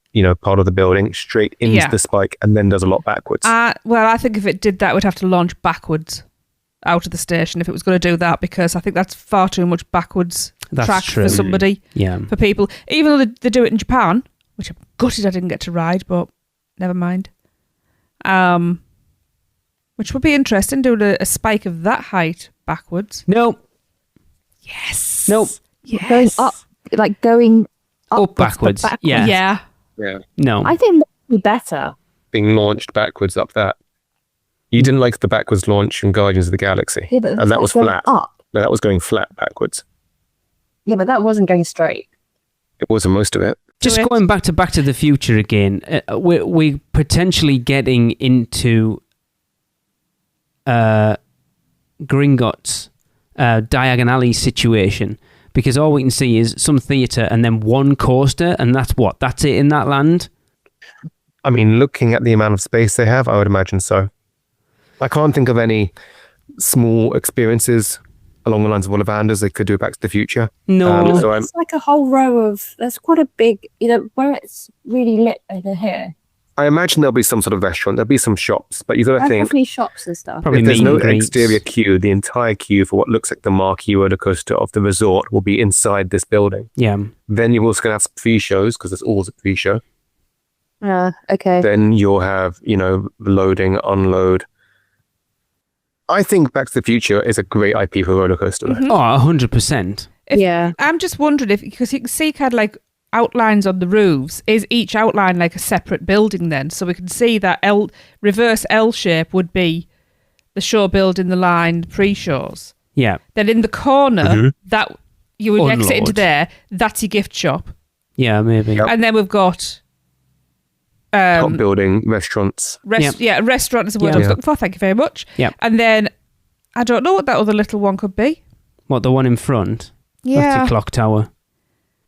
part of the building straight into the spike and then does a lot backwards. Well, I think if it did that, it would have to launch backwards out of the station if it was going to do that, because I think that's far too much backwards track for somebody. Yeah. For people, even though they do it in Japan, which I'm gutted I didn't get to ride, but never mind. Which would be interesting, doing a spike of that height backwards. Nope. Yes. Nope. Going up, like going up backwards. Yeah. No. I think that would be better. Being launched backwards up that. You didn't like the backwards launch in Guardians of the Galaxy. Yeah, but and that was going flat. up. No, that was going flat backwards. Yeah, but that wasn't going straight. It wasn't most of it. Just going back to the Future again, we're potentially getting into Gringotts, Diagon Alley situation, Because all we can see is some theatre and then one coaster, and that's it in that land? I mean, looking at the amount of space they have, I would imagine so. I can't think of any small experiences along the lines of Ollivanders they could do Back to the Future. No. So It's like a whole row of, there's quite a big, where it's really lit over here. I imagine there'll be some sort of restaurant, there'll be some shops, but you've got to There's think, definitely shops and stuff. Probably if there's meet no and greets. exterior queue, the entire queue for what looks like the marquee roller coaster of the resort will be inside this building. Yeah. Then you're also going to have some pre-shows, because there's always a pre-show. Okay. Then you'll have, loading, unload. I think Back to the Future is a great IP for a roller coaster. Oh, 100%. Yeah. I'm just wondering if, because you can see kind of like outlines on the roofs, is each outline like a separate building then? So we can see that reverse L shape would be the show building the line pre-shows. Yeah. Then in the corner, that you would exit into Unload. there, that's your gift shop. Yeah, maybe. Yep. And then we've got Top building, restaurants. a restaurant is the word Yeah. I was looking for, thank you very much. Yep. And then I don't know what that other little one could be. What, the one in front? That's Yeah. your clock tower.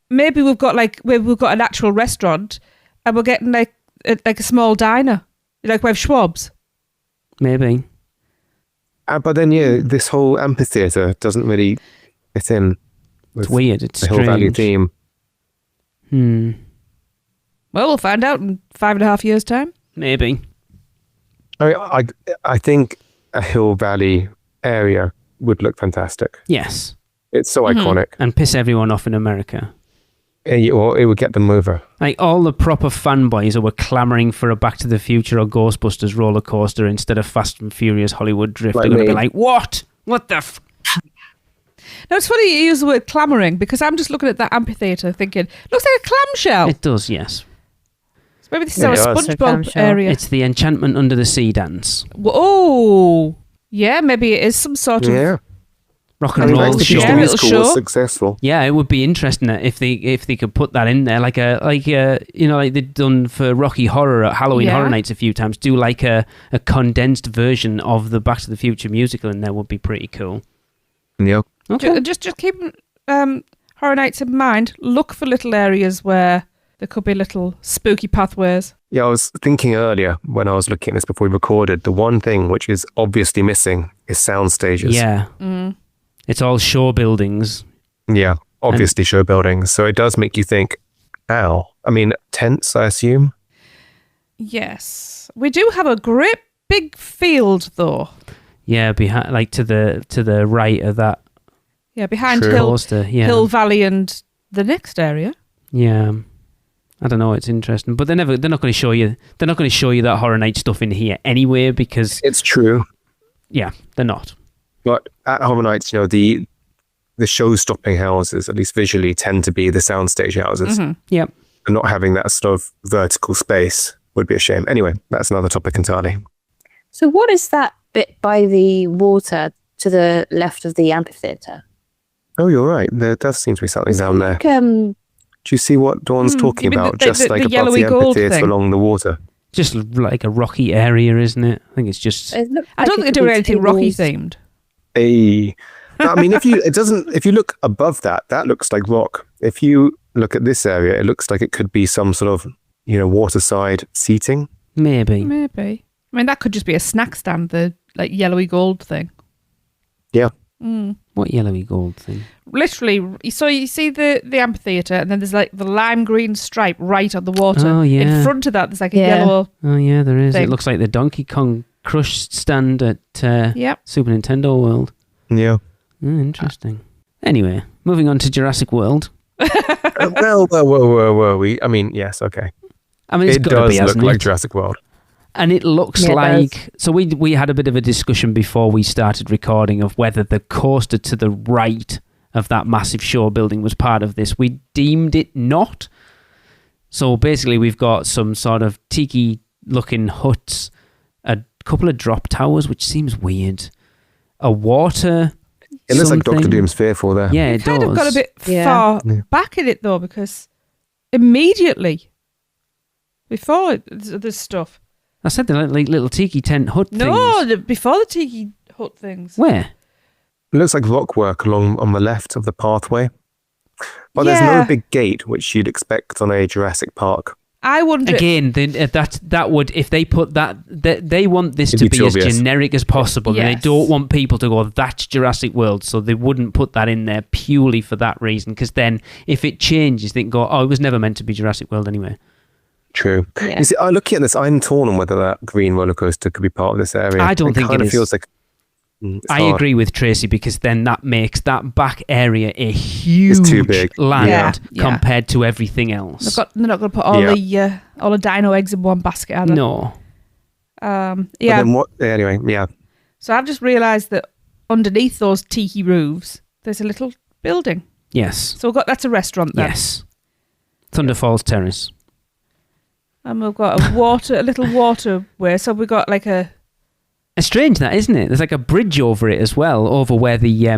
Maybe we've got an actual restaurant and we're getting like a small diner. Like we have Schwab's. Maybe. But then, this whole amphitheatre doesn't really fit in with It's weird. It's the Hill Valley strange. theme. Well, we'll find out in 5.5 years' time. Maybe. I think a Hill Valley area would look fantastic. Yes. It's so iconic. And piss everyone off in America. Or it would get them over. Like all the proper fanboys who were clamouring for a Back to the Future or Ghostbusters roller coaster instead of Fast and Furious Hollywood Drift Like are going to be me. like, what? What the Now, it's funny you use the word clamouring because I'm just looking at that amphitheatre thinking, looks like a clamshell. It does, yes. So maybe this is Yeah, our it does. SpongeBob Clamshell. area. It's the Enchantment Under the Sea dance. Oh, yeah, maybe it is some sort of... Yeah. Rock I and mean, roll Back to the show. Future Yeah, little musical show. was successful. Yeah, it would be interesting if they could put that in there, like they've done for Rocky Horror at Halloween Yeah. Horror Nights a few times. Do like a condensed version of the Back to the Future musical, and that would be pretty cool. Yeah. Okay. Just keep Horror Nights in mind. Look for little areas where there could be little spooky pathways. Yeah, I was thinking earlier when I was looking at this before we recorded, the one thing which is obviously missing is sound stages. Yeah. It's all show buildings. Yeah, obviously show buildings. So it does make you think, ow. I mean, tents, I assume. Yes. We do have a great big field, though. Yeah, behind, like to the right of that Yeah, behind True. coaster. Yeah. Hill Valley and the next area. Yeah. I don't know. It's interesting, but they're not going to show you. They're not going to show you that Horror Night stuff in here anyway because It's true. yeah, they're not. But at Horror Nights, the show-stopping houses, at least visually, tend to be the soundstage houses. Yep. And not having that sort of vertical space would be a shame. Anyway, that's another topic entirely. So what is that bit by the water to the left of the amphitheatre? Oh, you're right. There does seem to be something down there. Like, Do you see what Dawn's you talking mean about? the Just like above yellowy the gold amphitheatre thing? along the water. Just like a rocky area, isn't it? I think it's just. it looks I don't like think it they're could doing be anything Rocky tables. themed. I mean, if you look above that looks like rock. If you look at this area, it looks like it could be some sort of, waterside seating. Maybe. Maybe. I mean, that could just be a snack stand, the like yellowy gold thing. Yeah. What yellowy gold thing? Literally, so you see the amphitheatre, and then there's like the lime green stripe right on the water. Oh, yeah. In front of that, there's like a Yeah. yellow. Oh yeah, there is. Thing. It looks like the Donkey Kong Crush stand at Yep. Super Nintendo World. Yeah. Interesting. Anyway, moving on to Jurassic World. Well. I mean, yes, okay. I mean, it's It got to does be, look hasn't like it? Jurassic World. And it looks Yeah, it like so we had a bit of a discussion before we started recording of whether the coaster to the right of that massive show building was part of this. We deemed it not. So basically we've got some sort of tiki looking huts, a couple of drop towers, which seems weird. A water. It looks like something. Dr. Doom's Fearful there. Yeah, You it kind does. of got a bit Yeah. far Yeah. back in it though, because immediately before this stuff. I said they're like little tiki tent hut No, things. before the tiki hut things. Where? It looks like rock work along on the left of the pathway. But there's Yeah. no big gate, which you'd expect on a Jurassic Park. I wonder. Again, that would, if they put that, they want this It'd to be be too as obvious. generic as possible, and they Yes. don't want people to go, that's Jurassic World, so they wouldn't put that in there purely for that reason, because then if it changes, they can go, oh, it was never meant to be Jurassic World anyway. True. Yeah. You see, looking at this, I'm torn on whether that green roller coaster could be part of this area. I don't think kind it of is. feels like. It's I hard. agree with Tracy, because then that makes that back area a huge too big. land Yeah. compared to everything else. They're not going to put all the dino eggs in one basket, are they? No. But Yeah. then what? Anyway, yeah. So I've just realised that underneath those tiki roofs, there's a little building. Yes. So that's a restaurant then. Yes. Thunder Falls Terrace. And we've got a little waterway. So we've got like a. It's strange that, isn't it? There's like a bridge over it as well, over where the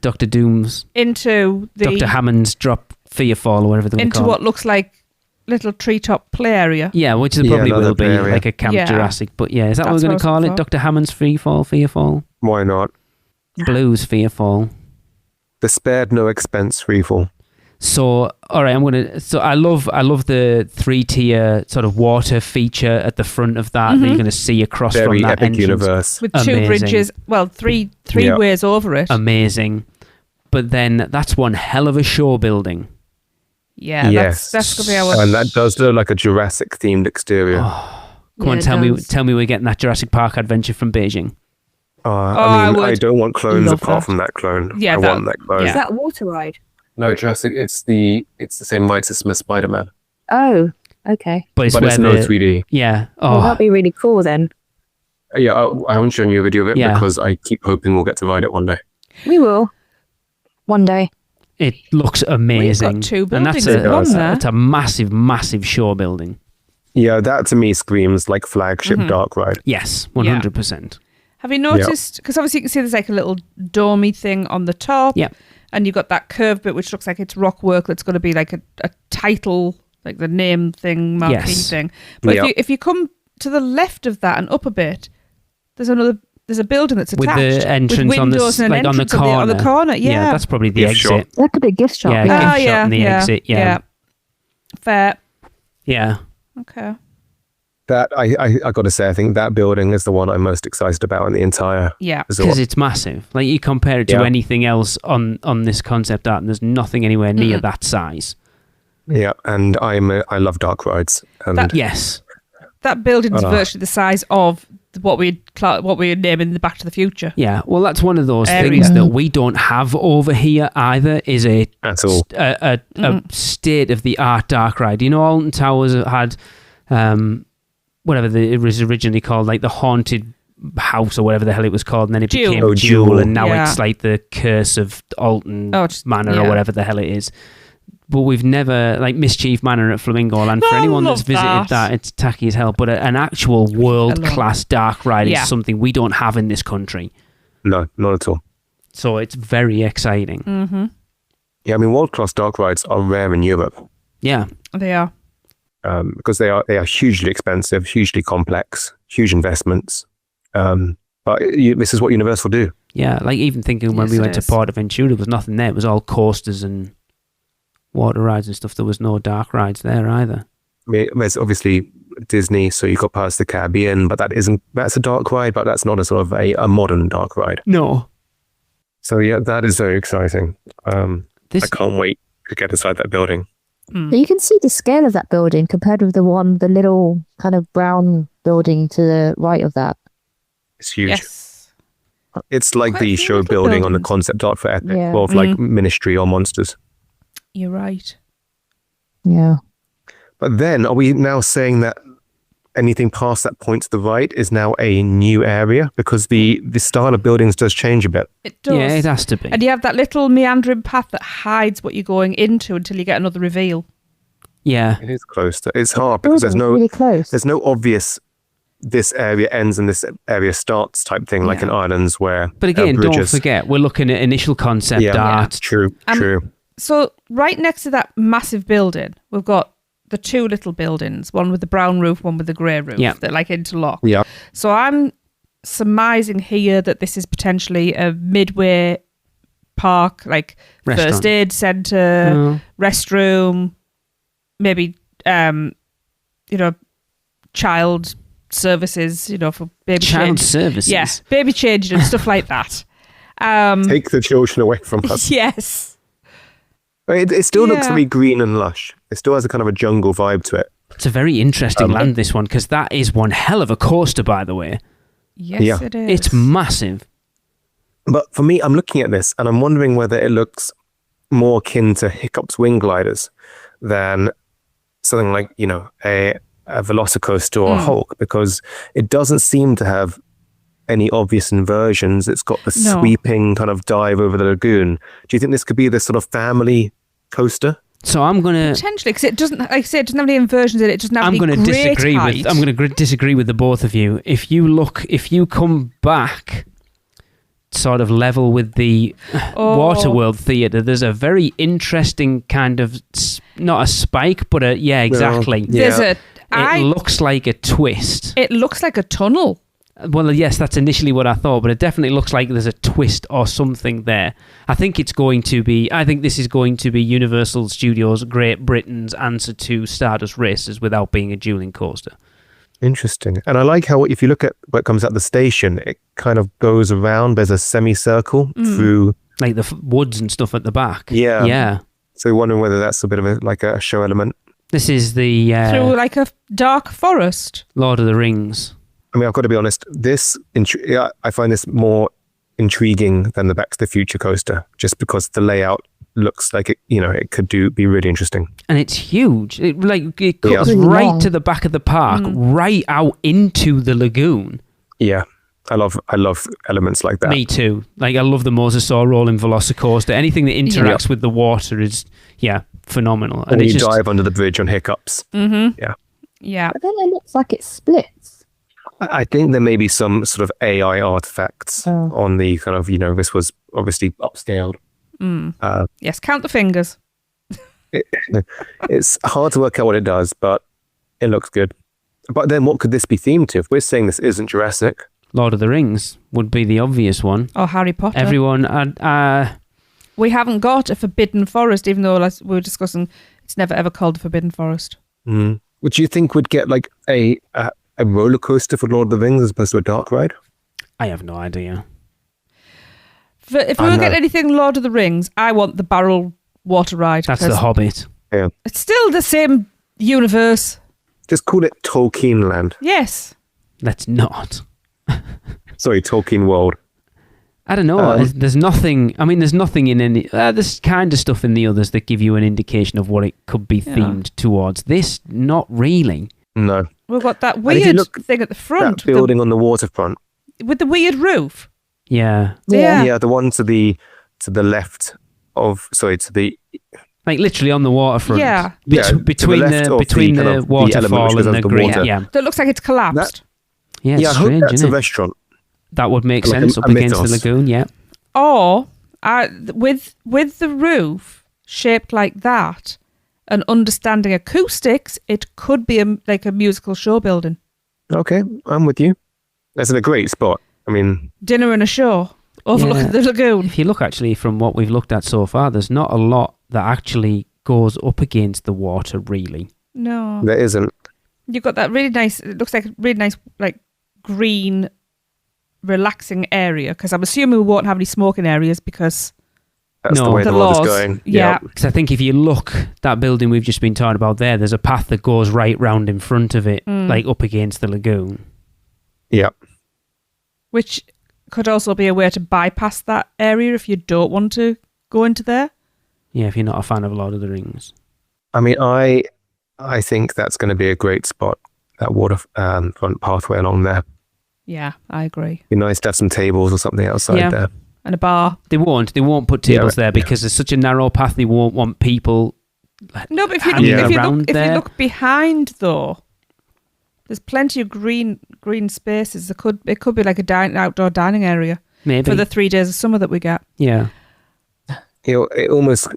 Doctor Doom's, Into the Dr. Hammond's drop Fearfall or whatever they into call what it. looks like little treetop play area. Yeah, which it Yeah, probably another will be, area. like a Camp Yeah. Jurassic. But yeah, is that what That's we're going what to I was call it? looking for. Dr. Hammond's Fearfall? Why not? Blues Fearfall. The spared no expense freefall. So, all right, So I love the 3-tier sort of water feature at the front of that that you're going to see across Very from that epic entrance. universe. With two Amazing. bridges. Well, three Yeah. ways over it. Amazing. But then that's one hell of a show building. Yeah, Yes. that's going to be our. And that does look like a Jurassic themed exterior. Come on, it tell does. me we're getting that Jurassic Park adventure from Beijing. I mean, I I would don't want clones love apart that. from that clone. Yeah, I that- want that clone. yeah. Is that a water ride? No, Jurassic. It's the same rights as Spider-Man, Oh, okay. But it's but where it's no 3D. Yeah. Well, Oh, that'd be really cool then. Yeah, I haven't shown you a video of it Yeah. because I keep hoping we'll get to ride it one day. We will. One day. it looks amazing. two and that's buildings in one there. that's a massive, massive show building. Yeah, that to me screams like flagship Mm-hmm. dark ride. Yes, 100%. Have you noticed? Because obviously you can see there's like a little domey thing on the top. Yeah. And you've got that curved bit which looks like it's rock work that's going to be like a title, like the name thing, marquee Yes. thing. But Yeah. if you come to the left of that and up a bit, there's a building that's With attached. the entrance on the windows and an like on the entrance corner. on the corner, yeah. that's probably the Gift exit. shop. That could be a gift shop. Yeah, Yeah. gift Oh, shop yeah, and the yeah, exit. Yeah. Fair. Yeah. Okay. That I got to say, I think that building is the one I'm most excited about in the entire Yeah. resort. Because it's massive. Like you compare it to Yeah. anything else on this concept art, and there's nothing anywhere near that size. Yeah, and I love dark rides. And Yes. That building's Ah. virtually the size of what we're naming the Back to the Future. Yeah. Well, that's one of those Area. things that we don't have over here either. Is a at all. a state of the art dark ride. You know, Alton Towers had whatever it was originally called, like the haunted house or whatever the hell it was called, and then it Jewel. became Oh, Jewel, Jewel. and now Yeah. it's like the Curse of Alton Oh, just- Manor yeah. or whatever the hell it is. But we've never, like Mischief Manor at Flamingo Land, for I anyone that's love visited that, it's tacky as hell. But an actual world-class dark ride Yeah. is something we don't have in this country. No, not at all. So it's very exciting. Mm-hmm. Yeah, I mean, world-class dark rides are rare in Europe Yeah. They are. because they are hugely expensive, hugely complex, huge investments. But this is what Universal do. Yeah, like even thinking when Yes, we it went to is. Port Aventura, there was nothing there. It was all coasters and water rides and stuff. There was no dark rides there either. I mean, there's obviously Disney, so you've got Pirates of the Caribbean, but that's a dark ride, but that's not a sort of a modern dark ride. No. So yeah, that is very exciting. I This can't wait to get inside that building. So you can see the scale of that building compared with the little kind of brown building to the right of that. It's huge. Yes. It's like Quite the a few show little building on the buildings. concept art for Epic, Yeah. of like Ministry or Monsters. You're right. Yeah. But then, are we now saying that anything past that point to the right is now a new area? Because the style of buildings does change a bit. It does. yeah, it has to be. And you have that little meandering path that hides what you're going into until you get another reveal. Yeah. It is close. It's hard because Building's really close. there's no obvious this area ends and this area starts type thing like Yeah. in islands where But again, don't bridges. forget, we're looking at initial concept Yeah. art. True, true. So right next to that massive building, we've got the two little buildings, one with the brown roof, one with the grey roof, Yeah. that like interlock. Yeah. So I'm surmising here that this is potentially a midway park, like Restaurant. first aid centre, Oh. restroom, maybe child services, for baby Child change. services. Yeah, baby changing and stuff like that. Take the children away from us. Yes. It still looks Yeah. very green and lush. It still has a kind of a jungle vibe to it. It's a very interesting land, this one, because that is one hell of a coaster, by the way. Yes, Yeah. it is. It's massive. But for me, I'm looking at this and I'm wondering whether it looks more akin to Hiccup's wing gliders than something like, a Velocicoaster or a Hulk, because it doesn't seem to have any obvious inversions. It's got the No. sweeping kind of dive over the lagoon. Do you think this could be this sort of family coaster? So I'm gonna Potentially, because it doesn't, like I say, it doesn't have any inversions in it. It doesn't have I'm any going to great disagree height. with I'm going to disagree with the both of you. If you come back sort of level with the Waterworld Theatre, there's a very interesting kind of not a spike, but exactly. There's Yeah. It looks like a twist. It looks like a tunnel. Well, yes, that's initially what I thought, but it definitely looks like there's a twist or something there. I think this is going to be Universal Studios Great Britain's answer to Stardust Races without being a dueling coaster. Interesting. And I like how if you look at what comes out the station, it kind of goes around. There's a semicircle through. Like the woods and stuff at the back. Yeah. Yeah. So you're wondering whether that's a bit of a show element. This is the Through like a dark forest. Lord of the Rings. I mean, I've got to be honest. I find this more intriguing than the Back to the Future coaster, just because the layout looks like it could be really interesting. And it's huge. It cuts Really right long. to the back of the park, right out into the lagoon. Yeah, I love elements like that. Me too. Like I love the Mosasaur rolling Velocicoaster. Anything that interacts with the water is phenomenal. And it's you just, dive under the bridge on Hiccups. Mm-hmm. Yeah. Yeah. But then it looks like it splits. I think there may be some sort of AI artifacts on the kind of, this was obviously upscaled. Yes, count the fingers. It's hard to work out what it does, but it looks good. But then what could this be themed to? If we're saying this isn't Jurassic, Lord of the Rings would be the obvious one. Or Harry Potter. Everyone, We haven't got a Forbidden Forest, even though as we were discussing, it's never ever called the Forbidden Forest. would you think we'd get like a roller coaster for Lord of the Rings as opposed to a dark ride? I have no idea. If we were getting anything Lord of the Rings, I want the barrel water ride. That's because the Hobbit. Yeah. It's still the same universe. Just call it Tolkien Land. Yes. Let's not. Sorry, Tolkien World. I don't know. There's nothing. I mean, there's nothing in any. There's kind of stuff in the others that give you an indication of what it could be themed towards. This, not really. No. We've got that And if you weird look thing at the front That building on the waterfront. with the weird roof. Yeah. Yeah, the one to the left of. Sorry, to the. Like literally on the waterfront. Yeah. Between left of between kind the of waterfall element which goes and the under green. water. Yeah. That looks like it's collapsed. Yeah. It's Yeah, I hope strange, that's isn't a it? restaurant. That would make Like sense a up against the mythos. lagoon. Yeah. Or with the roof shaped like that and understanding acoustics, it could be like a musical show building. Okay, I'm with you. That's in a great spot. I mean, Dinner and a show overlooking Yeah. the lagoon. If you look actually from what we've looked at so far, there's not a lot that actually goes up against the water, really. No. there isn't. You've got that really nice, it looks like a really nice, like green, relaxing area. Because I'm assuming we won't have any smoking areas because That's the No. way the the world laws. is going. Yeah. Because I think if you look, that building we've just been talking about there's a path that goes right round in front of it, like up against the lagoon. Yeah. which could also be a way to bypass that area if you don't want to go into there. Yeah, if you're not a fan of Lord of the Rings. I mean, I think that's going to be a great spot. That waterfront pathway along there. Yeah, I agree. Be nice to have some tables or something outside Yeah. there. And a bar. They won't put tables there Yeah. because there's such a narrow path. They won't want people. No, but if you look, hanging if you around look, if you there. look behind though, there's plenty of green spaces. It could be like a outdoor dining area Maybe. for the 3 days of summer that we get. Yeah. It almost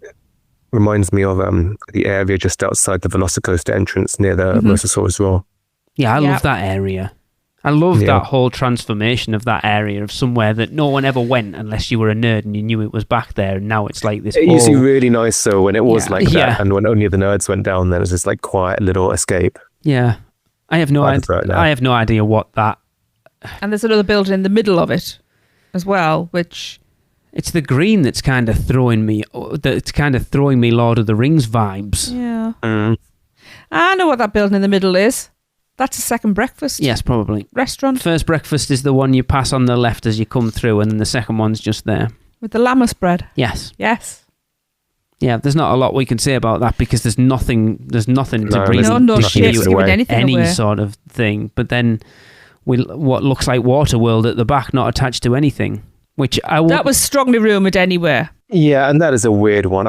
reminds me of the area just outside the Velocicoaster entrance near the Mosasaurus Roar. Yeah, I Yeah. love that area. I love that whole transformation of that area of somewhere that no one ever went unless you were a nerd and you knew it was back there. And now it's like this. It used to be really nice though when it was like that, Yeah. and when only the nerds went down, there was this like quiet little escape. Yeah, I have no idea what that. And there's another building in the middle of it as well, which It's the green that's kind of throwing me. That's kind of throwing me Lord of the Rings vibes. yeah, Mm. I know what that building in the middle is. That's a second breakfast. Yes, probably. Restaurant First breakfast is the one you pass on the left as you come through, and then the second one's just there. with the lammas bread. Yes. Yes. Yeah, there's not a lot we can say about that because there's nothing to really No shit's give giving anything any away. sort of thing. But then what looks like Waterworld at the back, not attached to anything, which That was strongly rumoured anyway. Yeah, and that is a weird one.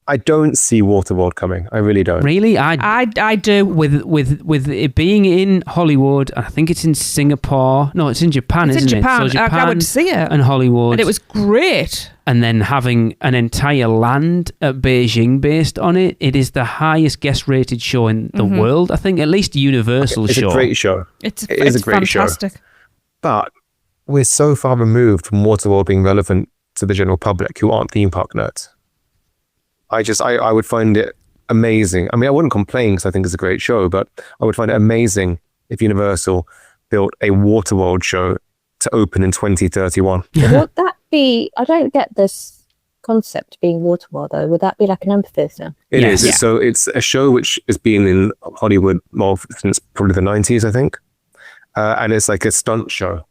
I don't see Waterworld coming. I really don't. really I do. with it being in Hollywood. I think it's in Singapore. No, it's in Japan, It's in isn't Japan. it? So I went to see it. and Hollywood, And it was great. and then having an entire land at Beijing based on it. It is the highest guest rated show in the world. I think at least Universal It's show. a great show. It is a great show. fantastic. But we're so far removed from Waterworld being relevant to the general public who aren't theme park nerds. I would find it amazing. I mean, I wouldn't complain because I think it's a great show, but I would find it amazing if Universal built a Waterworld show to open in 2031. Would that be? I don't get this concept being Waterworld though. Would that be like an amphitheatre? It Yes. is. Yeah. So it's a show which has been in Hollywood since probably the 90s, I think. And it's like a stunt show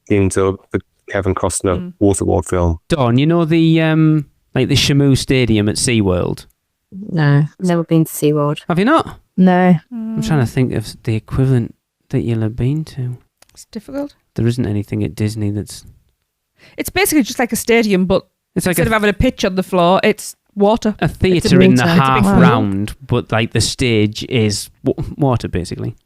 into the Kevin Costner Waterworld film. Dawn, you know the like the Shamu Stadium at SeaWorld? No, never been to SeaWorld. Have you not? No. I'm trying to think of the equivalent that you'll have been to. It's difficult. There isn't anything at Disney that's... It's basically just like a stadium, but It's like instead of having a pitch on the floor, it's water. a It's a theatre in the meter. It's a half big round, but like the stage is water, basically.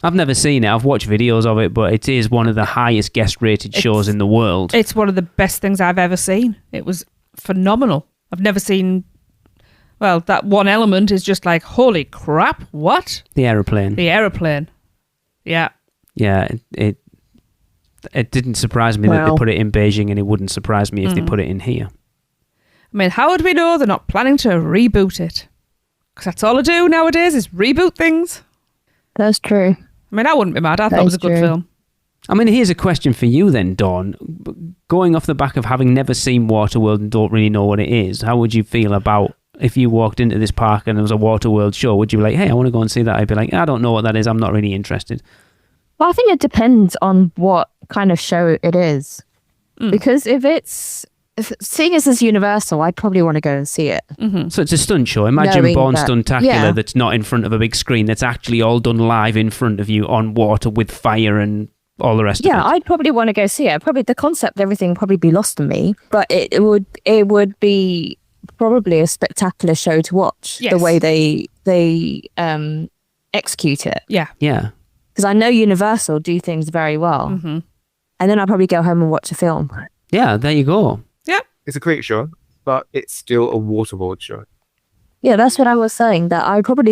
I've never seen it. I've watched videos of it, but it is one of the highest guest rated shows in the world. It's one of the best things I've ever seen. It was phenomenal. I've never seen... Well, that one element is just like, holy crap, what? The aeroplane. The aeroplane. Yeah. Yeah, it didn't surprise me that they Wow. put it in Beijing, and it wouldn't surprise me if they put it in here. I mean, how would we know they're not planning to reboot it? Because that's all I do nowadays is reboot things. That's true. I mean, I wouldn't be mad. I thought That it was is a good true. film. I mean, here's a question for you then, Dawn. Going off the back of having never seen Waterworld and don't really know what it is, how would you feel about if you walked into this park and there was a Waterworld show? Would you be like, hey, I want to go and see that? I'd be like, I don't know what that is. I'm not really interested. Well, I think it depends on what kind of show it is. Because seeing as it's Universal, I'd probably want to go and see it. So it's a stunt show. Imagine Knowing Born that- Stuntacular yeah. that's not in front of a big screen. That's actually all done live in front of you on water with fire and all the rest Yeah, of it. I'd probably want to go see it. Probably the concept, everything would probably be lost on me, but it would be probably a spectacular show to watch. Yes. The way they execute it, Yeah. Yeah. because I know Universal do things very well, and then I'll probably go home and watch a film. Yeah, there you go. It's a great show, but it's still a Waterworld show. Yeah, that's what I was saying. That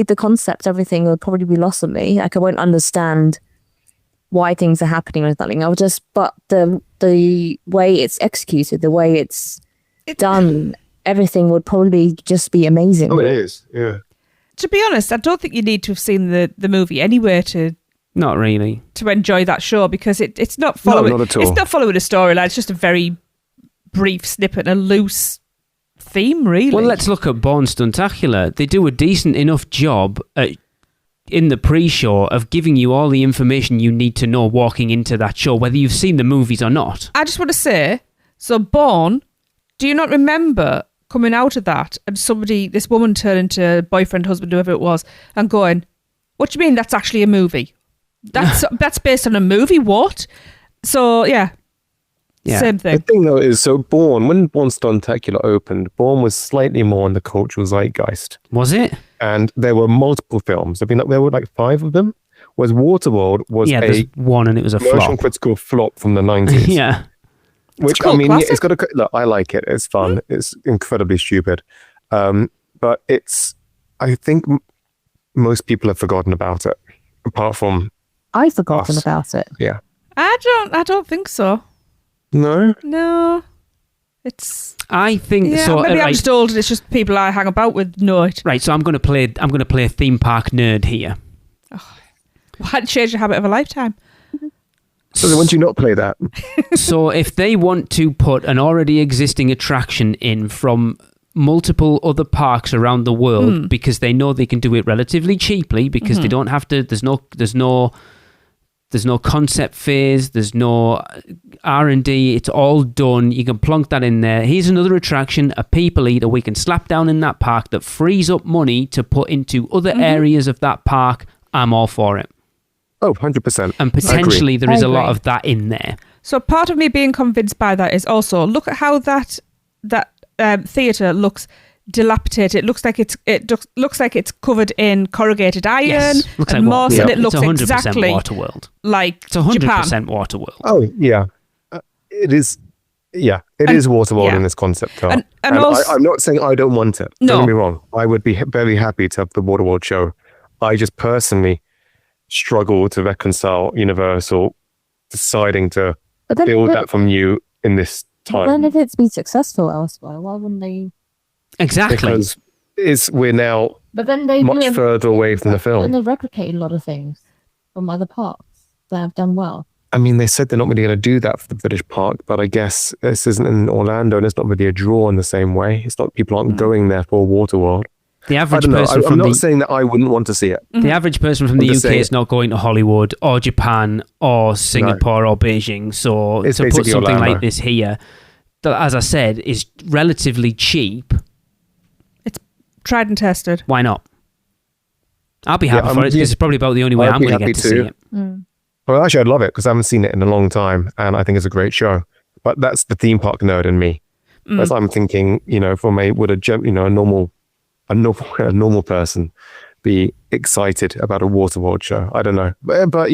the concept, everything would probably be lost on me. Like I won't understand why things are happening or something. But the way it's executed, the way it's done, everything would probably just be amazing. Oh, it is. Yeah. To be honest, I don't think you need to have seen the movie anyway to Not really. enjoy that show, because it's not following. not at all. It's not following a storyline. It's just a very brief snippet, a loose theme, really. Well, let's look at Born Stuntacular. They do a decent enough job in the pre-show of giving you all the information you need to know walking into that show, whether you've seen the movies or not. I just want to say, so Born, do you not remember coming out of that and this woman turned into boyfriend, husband, whoever it was, and going, what do you mean that's actually a movie? That's based on a movie? What? So, yeah. Same The thing. thing though is, so when Born Stuntacular opened, Born was slightly more in the cultural zeitgeist, Was it? and there were multiple films. There were like 5 of them. Whereas Waterworld was Yeah, there's a one and it was a commercial flop. critical flop from the 90s. Yeah. Which, cool, I mean, classic. it's got look, I like it. It's fun. It's incredibly stupid. But I think most people have forgotten about it, apart from I've forgotten Us. about it. Yeah. I don't think so. No? It's I think yeah. so. Maybe I'm right, just old and it's just people I hang about with know it. right, so I'm going to play theme park nerd here. Why change the habit of a lifetime? So then, would you not play that? So if they want to put an already existing attraction in from multiple other parks around the world because they know they can do it relatively cheaply because they don't have to, there's no concept phase, there's no R&D, it's all done. You can plonk that in there. Here's another attraction, a people eater we can slap down in that park that frees up money to put into other areas of that park. I'm all for it. Oh, 100%. And potentially there is I a lot agree. of that in there. So part of me being convinced by that is also look at how that theatre looks dilapidated. It looks like it's covered in corrugated iron Yes, looks and like moss, Yeah. and it looks it's 100% exactly Waterworld. like It's 100% Japan. Waterworld. Oh, yeah. It is. Yeah, it is Waterworld yeah. in this concept art. And also- I'm not saying I don't want it. No. Don't get me wrong. I would be very happy to have the Waterworld show. I just personally struggle to reconcile Universal deciding to But then, build that from you in this then time. if it's been successful elsewhere, why wouldn't they? Exactly. Because we're now But then they much further away from the Then film. they replicate a lot of things from other parks that have done well. I mean, they said they're not really going to do that for the British park, but I guess this isn't in Orlando and it's not really a draw in the same way. It's not, people aren't going there for Waterworld. The I average don't know. person I'm from not the saying that I wouldn't want to see it. the average person from I'm the just UK saying is not going to Hollywood or Japan or Singapore or Beijing. So It's to put basically something Orlando. like this here, that, as I said, is relatively cheap. It's tried and tested. Why not? I'll be happy Yeah, for it because it's probably about the only way I'd I'm be going to happy get to see too. it. Well, actually, I'd love it because I haven't seen it in a long time, and I think it's a great show. But that's the theme park nerd in me. As I'm thinking, from a normal person be excited about a Waterworld show. I don't know, but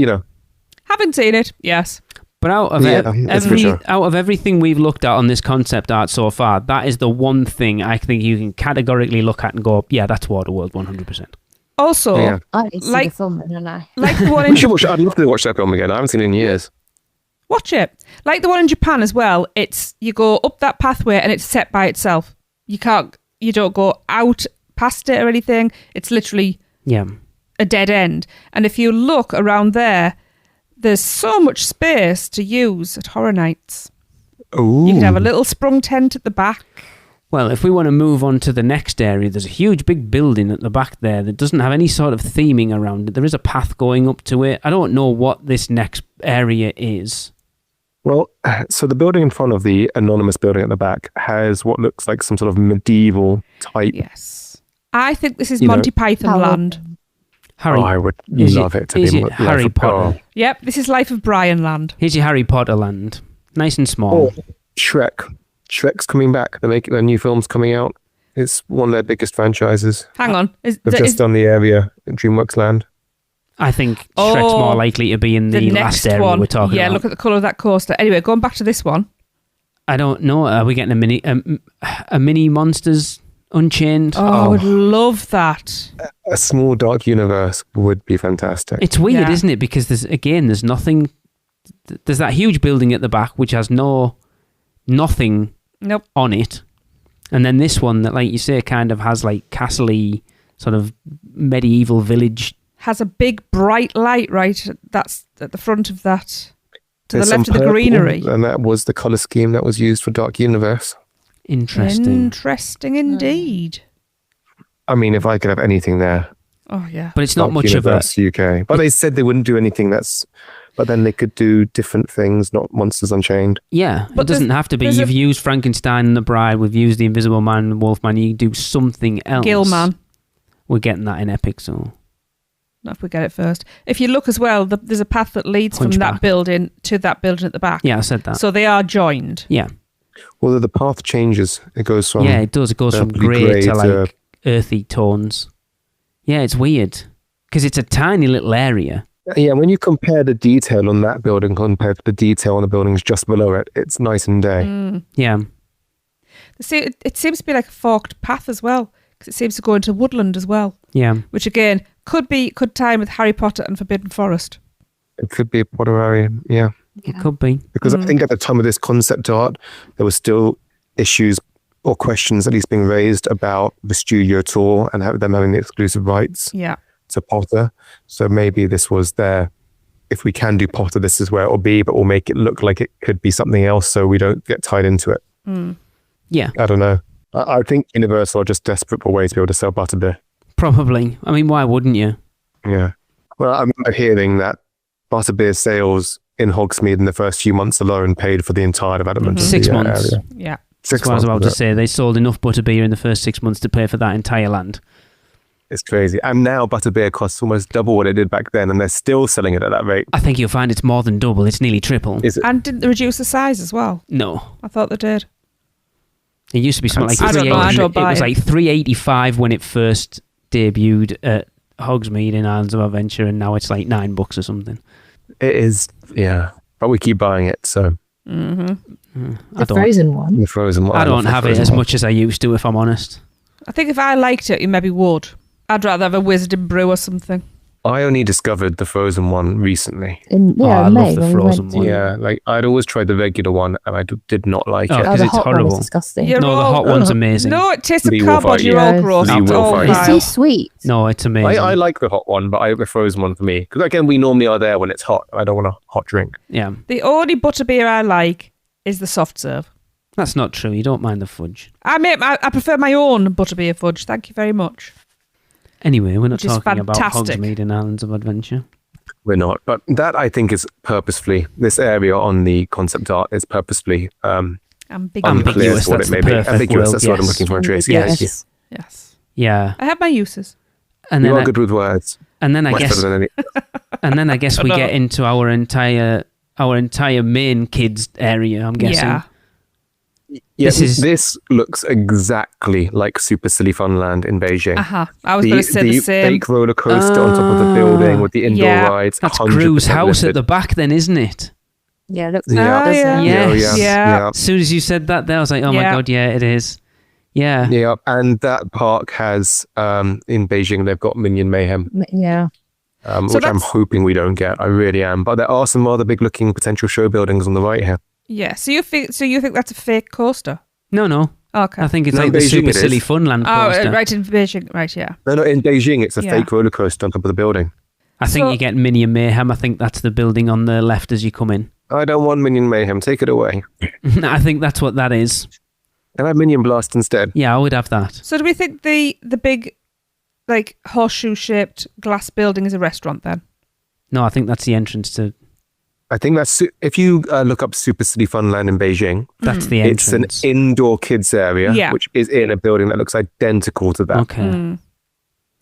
Haven't seen it. Yes. But out of Yeah, that's for sure. out of everything we've looked at on this concept art so far, that is the one thing I think you can categorically look at and go, yeah, that's Waterworld 100%. Also, Yeah. I need to see Like- the film, don't I? like the one we in should watch. I'd love to watch that film again. I haven't seen it in years. watch it. Like the one in Japan as well. It's you go up that pathway and it's set by itself. You don't go out past it or anything. It's literally Yeah. a dead end. And if you look around there's so much space to use at Horror Nights. Ooh. You could have a little sprung tent at the back. Well, if we want to move on to the next area, there's a huge big building at the back there that doesn't have any sort of theming around it. There is a path going up to it. I don't know what this next area is. Well, so the building in front of the anonymous building at the back has what looks like some sort of medieval type. Yes. I think this is You know- Monty Python land. Harry, I would is love it to is be it Harry Potter. Yep, this is Life of Brian land. Here's your Harry Potter land. Nice and small. Oh, Shrek. Shrek's coming back. They're making their new films coming out. It's one of their biggest franchises. Hang on. Is, They've just done the area in DreamWorks Land. I think Shrek's Oh, more likely to be in the last next area one? we're talking yeah, about. look at the colour of that coaster. Anyway, going back to this one. I don't know. Are we getting a mini Monsters Unchained? Oh, I would love that. A small dark universe would be fantastic. It's weird, Yeah. isn't it? Because there's nothing. There's that huge building at the back which has nothing Nope. on it, and then this one that, like you say, kind of has like castle-y sort of medieval village. Has a big bright light, right? That's at the front of that. To There's the left some of the purple, greenery. and that was the color scheme that was used for Dark Universe. Interesting. Interesting indeed. I mean, if I could have anything there, Oh, yeah. But it's not Dark much Universe UK. But they said they wouldn't do anything that's. But then they could do different things, not Monsters Unchained. Yeah, But it doesn't have to be. there's You've used Frankenstein and the Bride. We've used the Invisible Man and Wolfman. You do something else. Gilman. We're getting that in Epic, so Not if we get it first. If you look as well, there's a path that leads from Hunchback. that building to that building at the back. yeah, I said that. So they are joined. Yeah, Well, the path changes. It goes from. yeah, it does. It goes from purpley grey to to- like earthy tones. Yeah, it's weird because it's a tiny little area. Yeah, when you compare the detail on that building compared to the detail on the buildings just below it, it's night and day. Yeah, See, it seems to be like a forked path as well, because it seems to go into woodland as well, yeah. which again could tie in with Harry Potter and Forbidden Forest. It could be a Potter area, yeah. It could be. Because I think at the time of this concept art, there were still issues or questions at least being raised about the studio tour and them having the exclusive rights to Potter. So maybe this was their, if we can do Potter, this is where it will be, but we'll make it look like it could be something else so we don't get tied into it. Yeah. I don't know. I think Universal are just desperate for ways to be able to sell Butterbeer. Probably. I mean, why wouldn't you? Yeah. Well, I'm hearing that Butterbeer sales in Hogsmeade in the first few months alone paid for the entire development of 6 the months. area. Yeah. 6 That's what I was months, about to say. They sold enough butterbeer in the first 6 months to pay for that entire land. It's crazy. And now Butterbeer costs almost double what it did back then, and they're still selling it at that rate. I think you'll find it's more than double. It's nearly triple. Is it? And didn't they reduce the size as well? No. I thought they did. It used to be something like I don't know, I 380. don't buy It was it. like 385 when it first debuted at Hogsmeade in Islands of Adventure, and now it's like $9 or something. It is, yeah. But we keep buying it, so. The I don't. frozen one. The frozen one. I don't love the have it frozen as one. much as I used to, if I'm honest. I think if I liked it, you maybe would. I'd rather have a Wisdom Brew or something. I only discovered the frozen one recently. In, Oh, I in love May the when we frozen went one. to. Yeah, like I'd always tried the regular one and I did not like Oh, it. 'cause the it's hot one horrible. was disgusting. You're No, the all- hot one's amazing. No, it tastes Lee of will cardboard. fight You're you. all Yes. gross. Lee It's will all fight you. It's vile. too sweet. No, it's amazing. I like the hot one, but I have the frozen one for me. Because again, we normally are there when it's hot. I don't want a hot drink. Yeah, The only butterbeer I like is the soft serve. that's not true. You don't mind the fudge. I prefer my own butterbeer fudge. Thank you very much. Anyway, we're not Which is talking about fantastic. Hogsmeade and Islands of Adventure. We're not. But that I think is purposefully, this area on the concept art is purposefully Ambiguous. unclear Ambiguous, as to what that's it may the be. perfect Ambiguous, word, that's what I'm yes. looking for, Tracy. Yes. Thank you. Yes. Yeah, I have my uses. and You then are good with words. and then I Much guess better than any. and then I guess we know. get into our entire main kids area. I'm guessing. Yeah. Yeah, This this looks exactly like Super Silly Funland in Beijing. I was going to say the same. fake roller coaster on top of the building with the indoor Yeah. rides. That's 100% Gru's house listed. at the back, then, isn't it? Yeah, it looks Yeah. like yeah. Yes. Yeah. As soon as you said that, there I was like, oh my Yeah. god, yeah, it is. Yeah. Yeah, and that park has in Beijing they've got Minion Mayhem, Yeah. So which I'm that's- hoping we don't get. I really am. But there are some rather big looking potential show buildings on the right here. Yeah. So you think that's a fake coaster? No. Okay. I think it's No, like the Beijing Super it is. Silly Funland Oh, poster. right in Beijing. Right. Yeah. No, in Beijing it's a Yeah. fake roller coaster on top of the building. I think So- you get Minion Mayhem. I think that's the building on the left as you come in. I don't want Minion Mayhem. Take it away. I think that's what that is. Can I have Minion Blast instead? Yeah, I would have that. So do we think the big, like horseshoe shaped glass building is a restaurant then? No, I think that's the entrance to. I think that's if you look up Super City Funland in Beijing, That's the it's an entrance. indoor kids area, Yeah. which is in a building that looks identical to that. Okay.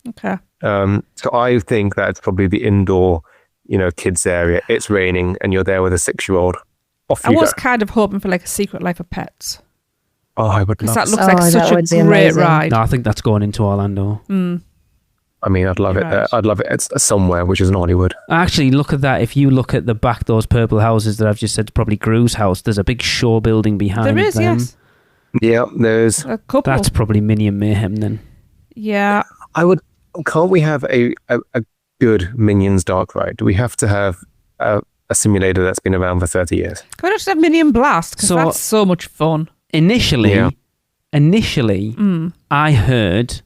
Okay. So I think that's probably the indoor, kids area. It's raining and you're there with a 6-year-old. Off I you was go. kind of hoping for like a Secret Life of Pets Oh, I would because love. that looks Oh, like that such would be a great amazing. ride. No, I think that's going into Orlando. I mean, I'd love You're it there. right. I'd love it. It's somewhere which isn't Hollywood. Actually, look at that. If you look at the back, those purple houses that I've just said, probably Gru's house. There's a big show building behind There is, them. yes, Yeah, there's. a couple. That's probably Minion Mayhem then. Yeah. I would. Can't we have a good Minions dark ride? Do we have to have a simulator that's been around for 30 years? Can we not just have Minion Blast? Because So- that's so much fun. Initially, Yeah. I heard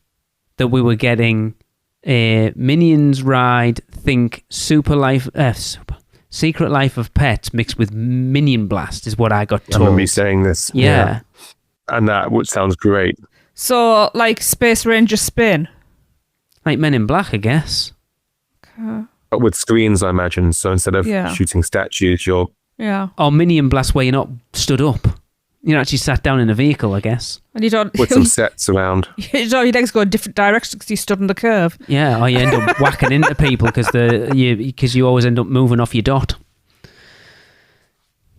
that we were getting a Minions ride. Think Secret Life of Pets mixed with Minion Blast is what I got I told. remember you saying this. Yeah. And that would sounds great. So like Space Ranger Spin. Like Men in Black, I guess. But with screens, I imagine. So instead of Yeah. shooting statues, you're. Yeah. Or Minion Blast where you're not stood up. You're actually sat down in a vehicle, I guess. And you don't. with some sets around. your legs go in different directions because you stood on the curve. Yeah, or you end up whacking into people because you always end up moving off your dot.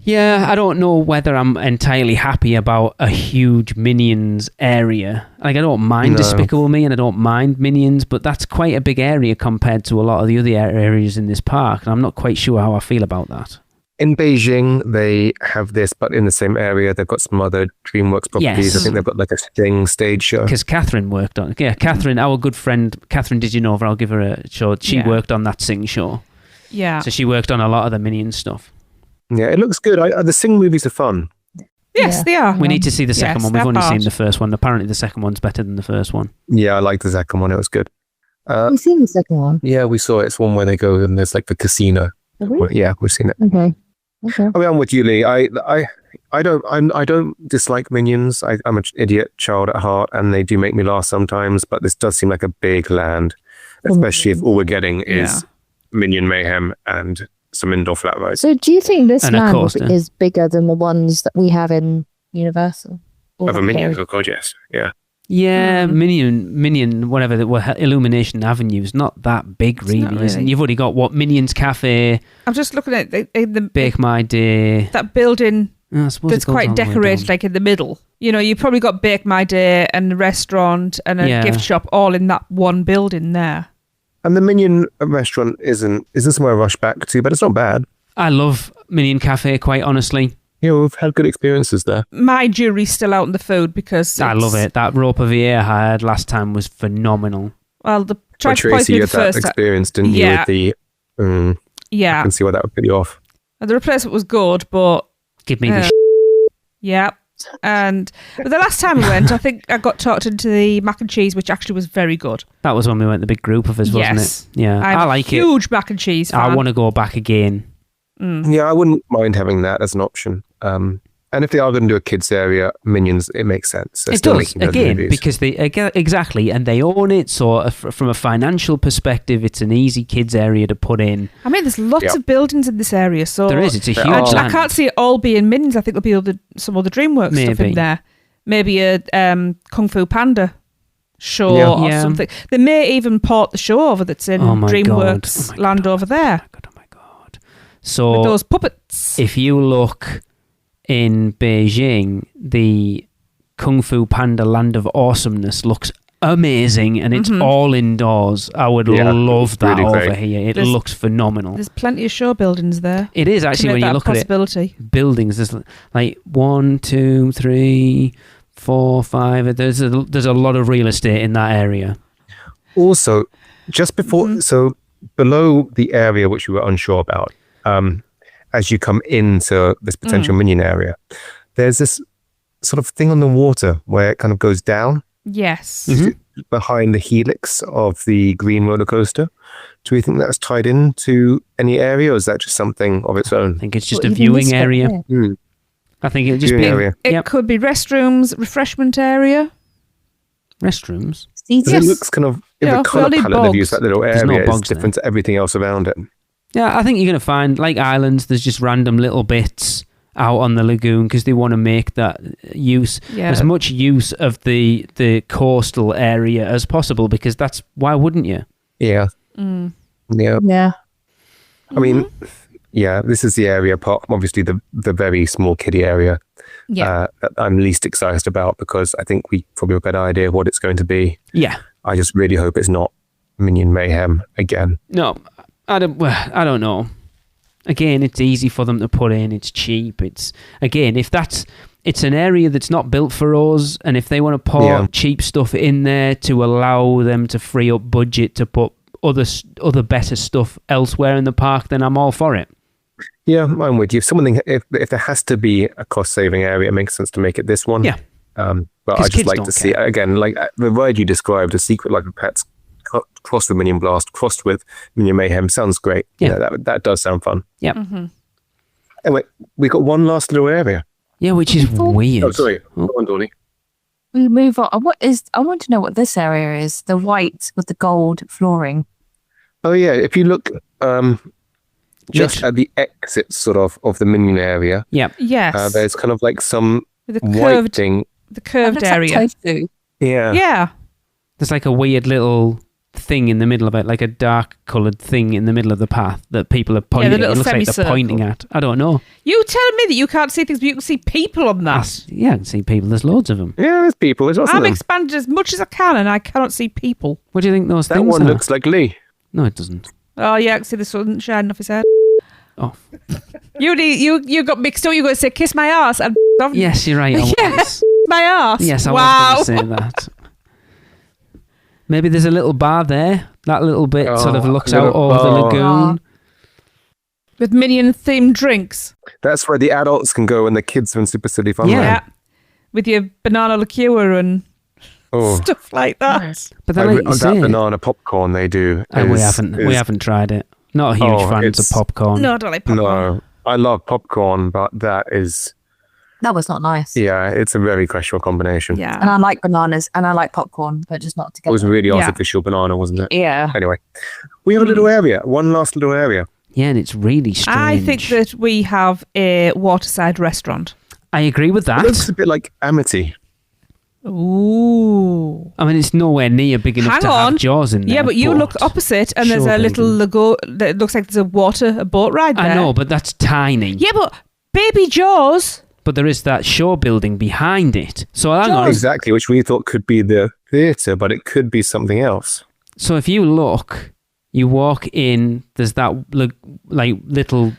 Yeah, I don't know whether I'm entirely happy about a huge Minions area. Like, I don't mind No. Despicable Me and I don't mind Minions, but that's quite a big area compared to a lot of the other areas in this park, and I'm not quite sure how I feel about that. In Beijing, they have this, but in the same area, they've got some other DreamWorks properties. Yes. I think they've got like a Sting stage show. Because Catherine worked on it. Yeah, Catherine, our good friend, Catherine, did you know her? I'll give her a show. She Yeah. worked on that Sing show. Yeah. So she worked on a lot of the Minions stuff. Yeah, it looks good. The Sing movies are fun. Yes, Yeah. they are. We need to see the second Yes, one. We've that only part. seen the first one. Apparently, the second one's better than the first one. Yeah, I like the second one. It was good. We've seen the second one. Yeah, we saw it. It's one where they go and there's like the casino. Have we? Well, yeah, we've seen it. Okay. I mean, I'm with you, Lee. I don't dislike Minions. I'm an idiot child at heart, and they do make me laugh sometimes. But this does seem like a big land, especially if all we're getting is Minion mayhem and some indoor flat rides. So do you think this And a land coaster. is bigger than the ones that we have in Universal? Or Of a Minions, oh god, yes, yeah. Yeah, Minion, whatever, that were Illumination Avenue's not that big, really, not isn't it? really. You've already got Minions Cafe, I'm just looking at Bake My Day. that building I suppose that's it goes quite all the way decorated, down. like in the middle. You know, you've probably got Bake My Day and the restaurant and a Yeah. gift shop all in that one building there. And the Minion restaurant isn't somewhere I rush back to, but it's not bad. I love Minion Cafe, quite honestly. Yeah, we've had good experiences there. My jury's still out on the food because I love it. That rope of air I had last time was phenomenal. Well, the Well, tried to Tracy, poison me you the had that first time. experience, didn't you? Yeah. With the, I Yeah, can see why that would put you off. the replacement was good, but Give me the Uh, yeah. But the last time we went, I think I got talked into the mac and cheese, which actually was very good. That was when we went, the big group of us, wasn't Yes. it? Yeah, I'm I a like it. huge mac and cheese fan. I want to go back again. Yeah, I wouldn't mind having that as an option. And if they are going to do a kids area, Minions, it makes sense. They're It still does, making those again, movies. because they exactly, and they own it. So from a financial perspective, it's an easy kids area to put in. I mean, there's lots Yeah. of buildings in this area, so There is. It's a There huge are. I land. can't see it all being Minions. I think there'll be some other DreamWorks stuff Maybe. in there. Maybe a Kung Fu Panda show Yeah. or Yeah. something. They may even port the show over that's in Oh my DreamWorks God. Oh my land God. over there Oh my god! So with those puppets. if you look in Beijing, the Kung Fu Panda Land of Awesomeness looks amazing, and it's all indoors. I would Yeah, love it's that really over great. here. It There's- looks phenomenal. There's plenty of show buildings there. It is To actually make when that you a look at it. possibility. Buildings, there's like 1, 2, 3, 4, 5. There's a lot of real estate in that area. Also, just before, so below the area which we were unsure about, as you come into this potential Minion area, there's this sort of thing on the water where it kind of goes down Yes. behind the helix of the green roller coaster. Do we think that's tied into any area, or is that just something of its I own? think it's just Well, a even viewing this bit area. here. I think it'll just Viewing be area. It Yep. could be restrooms, refreshment area. restrooms. Because Yes. it looks kind of, Yeah, the colour well, they palette they've used, bogs. that little There's no area is bogs there. different to everything else around it. Yeah, I think you're going to find, like islands, there's just random little bits out on the lagoon because they want to make that use, Yeah. as much use of the coastal area as possible, because that's, why wouldn't you? Yeah. Mm. Yeah. Yeah. I mean, yeah, this is the area apart from obviously the very small kiddie area Yeah. that I'm least excited about, because I think we probably have a better idea of what it's going to be. Yeah. I just really hope it's not Minion Mayhem again. No, I don't know. Again, it's easy for them to put in. It's cheap. It's, again, it's an area that's not built for us, and if they want to pour cheap stuff in there to allow them to free up budget to put other better stuff elsewhere in the park, then I'm all for it. Yeah, I'm with you. If there has to be a cost-saving area, it makes sense to make it this one. Yeah. But 'Cause I just kids like don't to see, care. again, like the ride you described, A Secret Life of Pets, crossed with Minion Blast, crossed with Minion Mayhem, sounds great. Yeah. That does sound fun. Yep. Anyway, we got one last little area. Yeah, which is weird. Oh, sorry. Go on, Dolly. We move on. I want to know what this area is. The white with the gold flooring. Oh, yeah. If you look just Which- at the exit sort of the Minion area, Yep. Yes. there's kind of like some With the white curved, thing. the curved Looks like area. tofu. Yeah. Yeah. There's like a weird little thing in the middle of it, like a dark coloured thing in the middle of the path that people are pointing at. It little looks like they're semicircle. pointing at. I don't know. You tell me that you can't see things, but you can see people on that. Yeah, I can see people. There's loads of them. Yeah, there's people. There's lots of I'm them. expanded as much as I can, and I cannot see people. What do you think those That things one are? looks like Lee. No, it doesn't. Oh yeah, I can see the sun shining off his head. Oh, You got mixed up. You got to say kiss my ass and yes, you're right. I Yeah. was. my ass. Yes, I wow. was going to say that. Maybe there's a little bar there. That little bit sort of Oh, looks little out over the bar. lagoon. With Minion-themed drinks. That's where the adults can go and the kids are in Super Silly Fun Yeah. Land. With your banana liqueur and stuff like that. But then, like you that say, banana popcorn they do. we haven't tried it. Not huge fans of popcorn. No, I don't like popcorn. No, I love popcorn, but that was not nice. yeah, it's a very questionable combination. Yeah. And I like bananas and I like popcorn, but just not It together. was really Yeah. artificial banana, wasn't it? Yeah. Anyway, we have a little area, one last little area. Yeah, and it's really strange. I think that we have a waterside restaurant. I agree with It that. looks a bit like Amity. Ooh. I mean, it's nowhere near big enough Hang to on. have Jaws in there. Yeah, but you look opposite and there's Sure, a little lagoon that looks like there's a boat ride there. I know, but that's tiny. Yeah, but baby Jaws. But there is that shore building behind it. So hang on. Exactly, which we thought could be the theatre, but it could be something else. So if you look, you walk in, there's that like little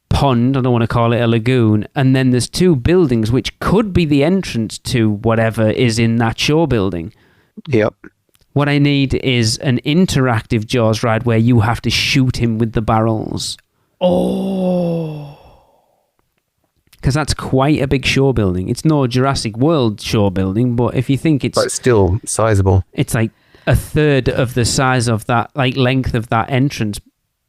pond, I don't want to call it a lagoon, and then there's two buildings which could be the entrance to whatever is in that shore building. Yep. What I need is an interactive Jaws ride where you have to shoot him with the barrels. Oh. Because that's quite a big shore building. It's no Jurassic World shore building, but if you think But still sizable. it's like a third of the size of that, like length of that entrance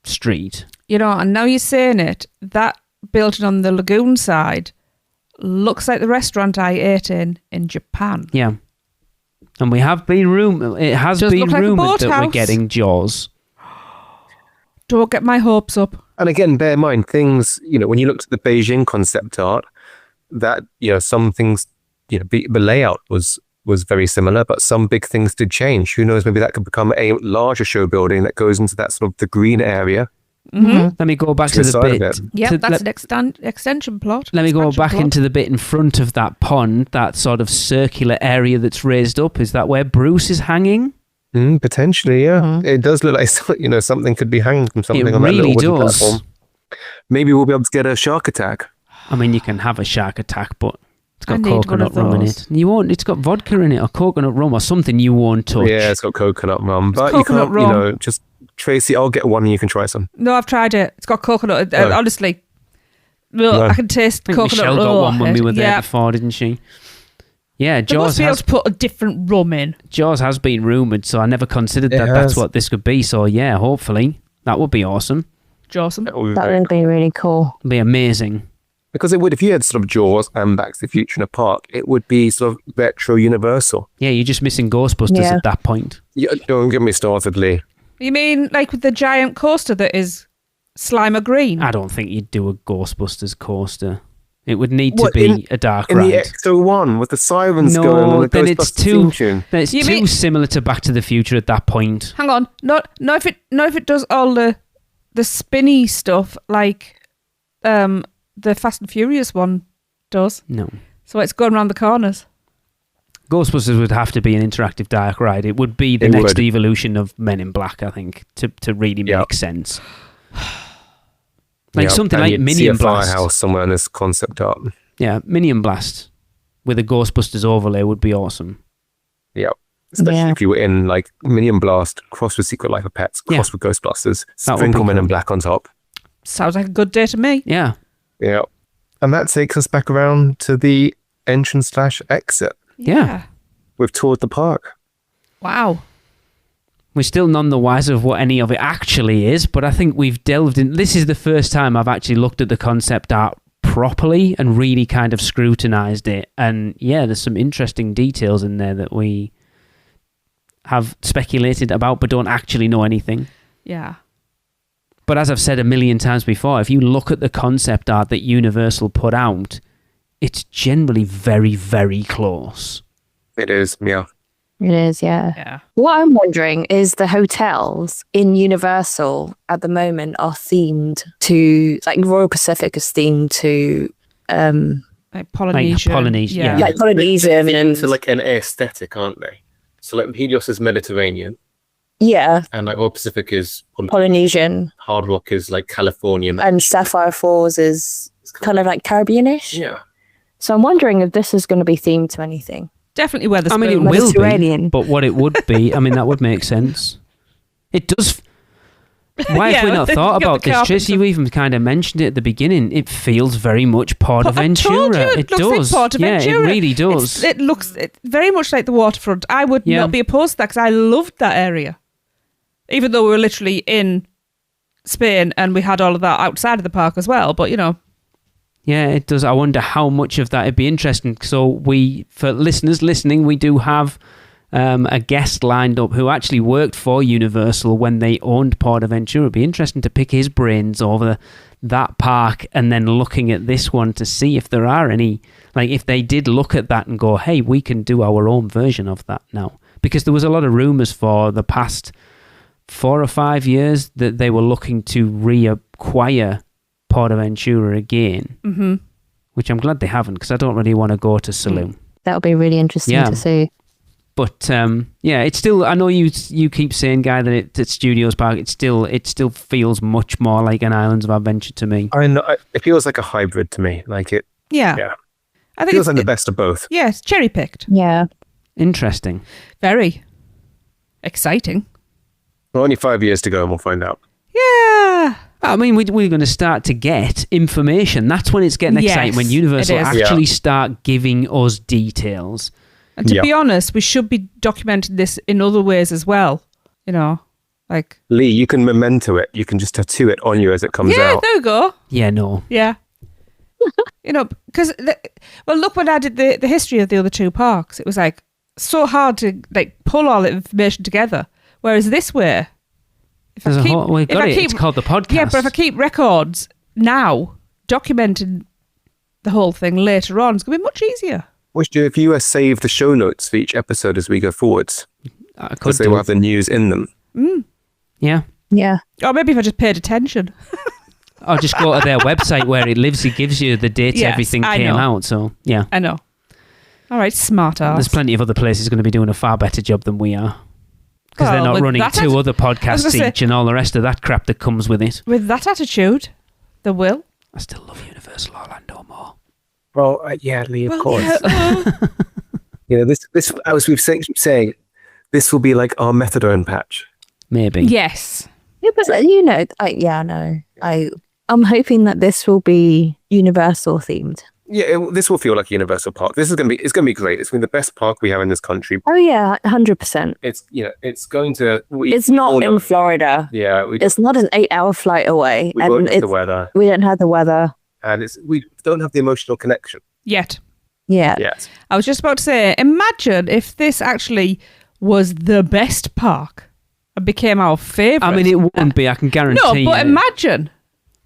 street. You know, and now you're saying it, that building on the lagoon side looks like the restaurant I ate in Japan. Yeah. And we have been it has Does been look like a rumoured that we're boathouse. getting Jaws. Don't get my hopes up. And again, bear in mind things, when you looked at the Beijing concept art, that, some things, the layout was very similar, but some big things did change. Who knows, maybe that could become a larger show building that goes into that sort of the green area. Mm-hmm. Let me go back To to the the side of bit. it. Yeah, to- that's an extension plot. Let me go Expansion back plot. into the bit in front of that pond, that sort of circular area that's raised up. Is that where Bruce is hanging? Potentially, yeah. It does look like, something could be hanging from something on really that little wooden does. platform. Maybe we'll be able to get a shark attack. I mean, you can have a shark attack, but it's I got need one coconut of rum in those. it. You won't. It's got vodka in it, or coconut rum, or something you won't touch. Yeah, it's got coconut rum. But you coconut can't, rum. just, Tracy, I'll get one and you can try some. No, I've tried it. It's got coconut. Oh. Honestly, well, No. I can taste I think coconut Michelle got rum. one when we were there Yeah. before, didn't she? Yeah, They must Jaws be able has to put a different rum in. Jaws has been rumoured, so I never considered It that that's has. what this could be. So yeah, hopefully that would be awesome. Jawsome. That would be That very would be really cool. It'd be amazing. Because it would, if you had sort of Jaws and Back to the Future in a park, it would be sort of retro universal. Yeah, you're just missing Ghostbusters Yeah. at that point. Don't get me started, Lee. You mean like with the giant coaster that is Slimer Green? I don't think you'd do a Ghostbusters coaster. It would need to What, be in- a dark In ride. the XO1 with the sirens No, going and the then it's Ghostbusters too- theme tune. Then it's You too mean- similar to Back to the Future at that point. Hang on. Not if it does all the spinny stuff like the Fast and Furious one does. No. So it's going around the corners. Ghostbusters would have to be an interactive dark ride. It would be the It next would. evolution of Men in Black, I think, to really Yeah. make sense. Like Yeah, something and like you'd see Minion a Blast. firehouse somewhere in this concept art. Yeah, Minion Blast with a Ghostbusters overlay would be awesome. Yeah. Especially Yeah. if you were in like Minion Blast, cross with Secret Life of Pets, cross Yeah. with Ghostbusters, That would sprinkle be Men in cool. Black on top. Sounds like a good day to me. Yeah. Yeah. And that takes us back around to the entrance/exit. Yeah. We've toured the park. Wow. We're still none the wiser of what any of it actually is, but I think we've delved in. This is the first time I've actually looked at the concept art properly and really kind of scrutinized it. And yeah, there's some interesting details in there that we have speculated about but don't actually know anything. Yeah. But as I've said a million times before, if you look at the concept art that Universal put out, it's generally very, very close. It is, yeah. It is, yeah. Yeah. What I'm wondering is the hotels in Universal at the moment are themed to, like Royal Pacific is themed to, Like Polynesian. Polynesia, yeah. like Polynesian and like an aesthetic, aren't they? So like Helios is Mediterranean, yeah, and like Royal Pacific is Polynesian, Hard Rock is like Californian. and Sapphire Falls is kind of like Caribbeanish. Yeah. So I'm wondering if this is going to be themed to anything. Definitely where the I mean, it spoon- will be, Mediterranean. but what it would be, I mean, that would make sense. It does. Why have we not thought you got about the this, carpenter. Tracy? You even kind of mentioned it at the beginning. It feels very much Portaventura. I told you it looks does. like Portaventura. Yeah, it really does. It looks very much like the waterfront. I would Yeah. not be opposed to that because I loved that area. Even though we were literally in Spain and we had all of that outside of the park as well. But, Yeah, it does. I wonder how much of that would be interesting. So for listeners listening, we do have a guest lined up who actually worked for Universal when they owned Portaventura. It'd be interesting to pick his brains over that park and then looking at this one to see if there are any, like if they did look at that and go, hey, we can do our own version of that now. Because there was a lot of rumours for the past 4 or 5 years that they were looking to reacquire Portaventura again, which I'm glad they haven't because I don't really want to go to Saloon. That'll be really interesting to see. But it's still. I know you keep saying, Guy, that at Studios Park, it still feels much more like an Islands of Adventure to me. I know it feels like a hybrid to me. Like it. yeah. I think Feels like the best of both. Yeah, it's cherry picked. Yeah. Interesting. Very exciting. Well, only 5 years to go, and we'll find out. Yeah. I mean, we're going to start to get information. That's when it's getting exciting, when Universal it is. actually start giving us details. And to be honest, we should be documenting this in other ways as well. Like... Lee, you can memento it. You can just tattoo it on you as it comes Yeah, out. there we go. Yeah, no. Yeah. Because, look, when I did the history of the other two parks, it was like so hard to like pull all the information together. Whereas this way, it's called the podcast. Yeah, but if I keep records now, documenting the whole thing later on, it's going to be much easier. Which if you save the show notes for each episode as we go forwards, because they will have the news in them. Yeah. Yeah. Or maybe if I just paid attention. Or just go to their website where it lives. It gives you the dates everything came out. So, yeah. I know. All right, smart ass. There's plenty of other places going to be doing a far better job than we are. Because they're not running 2 other podcasts each and all the rest of that crap that comes with it. With that attitude, they will. I still love Universal Orlando more. Well, yeah, Lee, of course. Yeah. This as we've saying, this will be like our methadone patch. Maybe. Yes. Yeah, but I know. I'm hoping that this will be Universal themed. Yeah, this will feel like Universal Park. It's going to be great. It's going to be the best park we have in this country. Oh yeah, 100%. It's going to. It's not in Florida. Yeah, it's not an 8-hour flight away. We won't have the weather. We don't have the weather, and we don't have the emotional connection yet. Yeah. Yes. I was just about to say, imagine if this actually was the best park and became our favourite. I mean, it won't be. I can guarantee. No, but imagine.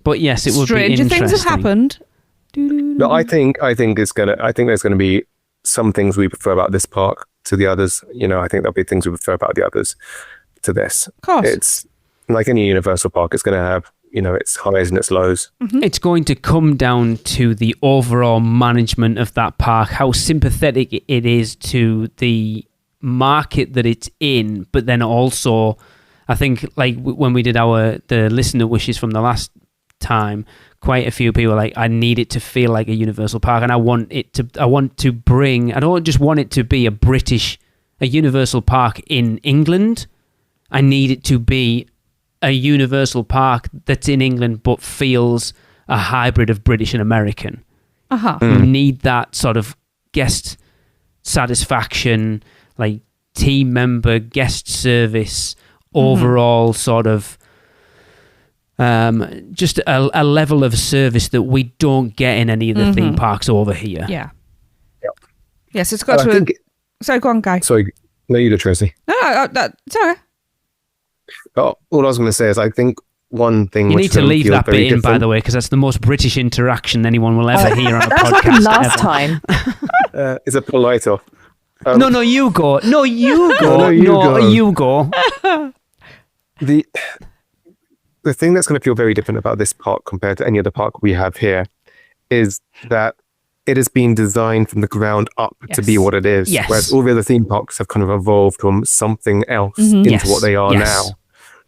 But yes, it would be Stranger interesting. things have happened. No, I think there's gonna be some things we prefer about this park to the others. I think there'll be things we prefer about the others to this. Of course. It's like any Universal Park. It's going to have its highs and its lows. Mm-hmm. It's going to come down to the overall management of that park, how sympathetic it is to the market that it's in, but then also, I think like when we did the listener wishes from the last time, quite a few people were like, I need it to feel like a Universal Park, and I don't just want it to be a Universal Park in England. I need it to be a Universal Park that's in England but feels a hybrid of British and American. You need that sort of guest satisfaction, like team member, guest service, overall sort of just a level of service that we don't get in any of the theme parks over here. Yeah. Yep. Yes, it's got to... Sorry, go on, Guy. Sorry, no, you do, Tracy. No, sorry. Oh, all I was going to say is I think one thing you which need to will leave feel that very bit in, by different- the way, because that's the most British interaction anyone will ever hear on a That's podcast. happened last ever. time. Is a polite off. No, you go. No, you go. No, you go. The thing that's going to feel very different about this park compared to any other park we have here is that it has been designed from the ground up to be what it is. Yes. Whereas all the other theme parks have kind of evolved from something else into what they are now.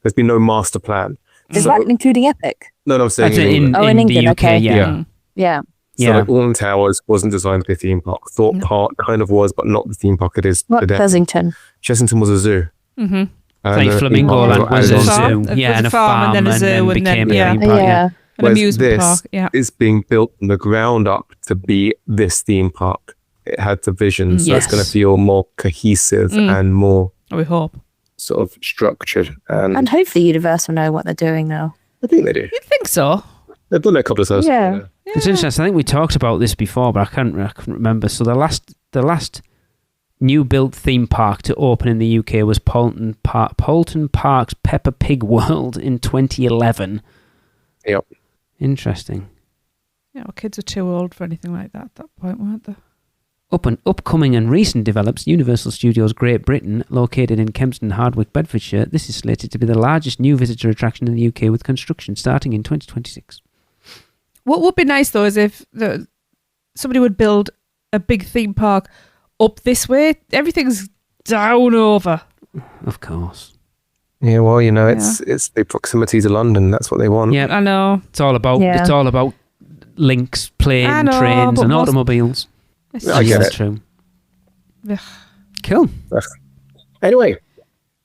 There's been no master plan. Is that including Epic? No, I'm saying That's in England. in the England, UK, okay. yeah. Yeah. So like Alton Towers wasn't designed to be a theme park. Thorpe Park kind of was, but not the theme park it is What today. Pleasanton? Chessington was a zoo. Like Flamingo Land was a zoo. Yeah, and a farm, and then a zoo, and then became a theme park. Yeah. An amusement park. Yeah. Is being built from the ground up to be this theme park. It had the vision, so it's going to feel more cohesive and more, we hope, sort of structured. And hopefully Universal know what they're doing now. I think they do. You'd think so. They've done it a couple of times. Yeah. It's interesting. I think we talked about this before, but I can't remember. So the last new built theme park to open in the UK was Poulton Park's Peppa Pig World in 2011. Yep. Interesting. Yeah, our kids are too old for anything like that at that point, weren't they? Upcoming and recent develops Universal Studios Great Britain, located in Kempston, Hardwick, Bedfordshire. This is slated to be the largest new visitor attraction in the UK, with construction starting in 2026. What would be nice though is if somebody would build a big theme park up this way. Everything's down over. Of course. Yeah, well, it's the proximity to London. That's what they want. Yeah, I know. It's all about links, trains, and automobiles. I get it. True. Ugh. Cool. Anyway,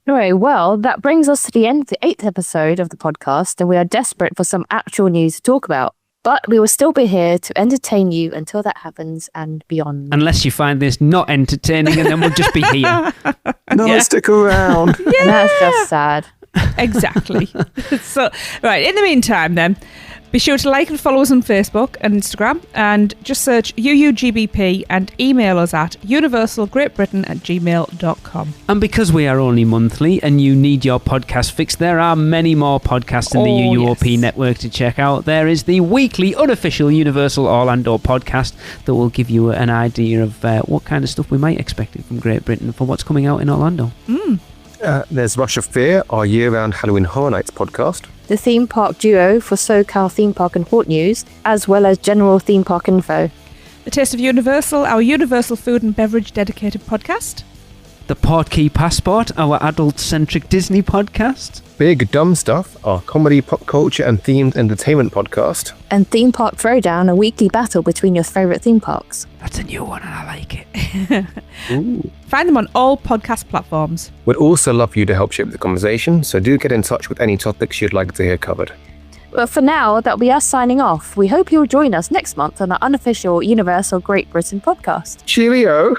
well, that brings us to the end of the 8th episode of the podcast, and we are desperate for some actual news to talk about. But we will still be here to entertain you until that happens and beyond. Unless you find this not entertaining, and then we'll just be here. No, stick around. Yeah. And that's just sad. Exactly. So, right, in the meantime then, be sure to like and follow us on Facebook and Instagram, and just search UUGBP and email us at universalgreatbritain@gmail.com. And because we are only monthly and you need your podcast fix, there are many more podcasts in the UUOP network to check out. There is the weekly unofficial Universal Orlando podcast that will give you an idea of what kind of stuff we might expect from Great Britain for what's coming out in Orlando. There's Rush of Fear, our year-round Halloween Horror Nights podcast. The theme park duo for SoCal Theme Park and Haunt News, as well as general theme park info. The Taste of Universal, our Universal food and beverage dedicated podcast. The Portkey Passport, our adult-centric Disney podcast. Big Dumb Stuff, our comedy, pop culture and themed entertainment podcast. And Theme Park Throwdown, a weekly battle between your favourite theme parks. That's a new one and I like it. Ooh. Find them on all podcast platforms. We'd also love for you to help shape the conversation, so do get in touch with any topics you'd like to hear covered. But for now, that'll be us signing off. We hope you'll join us next month on our unofficial Universal Great Britain podcast. Cheerio!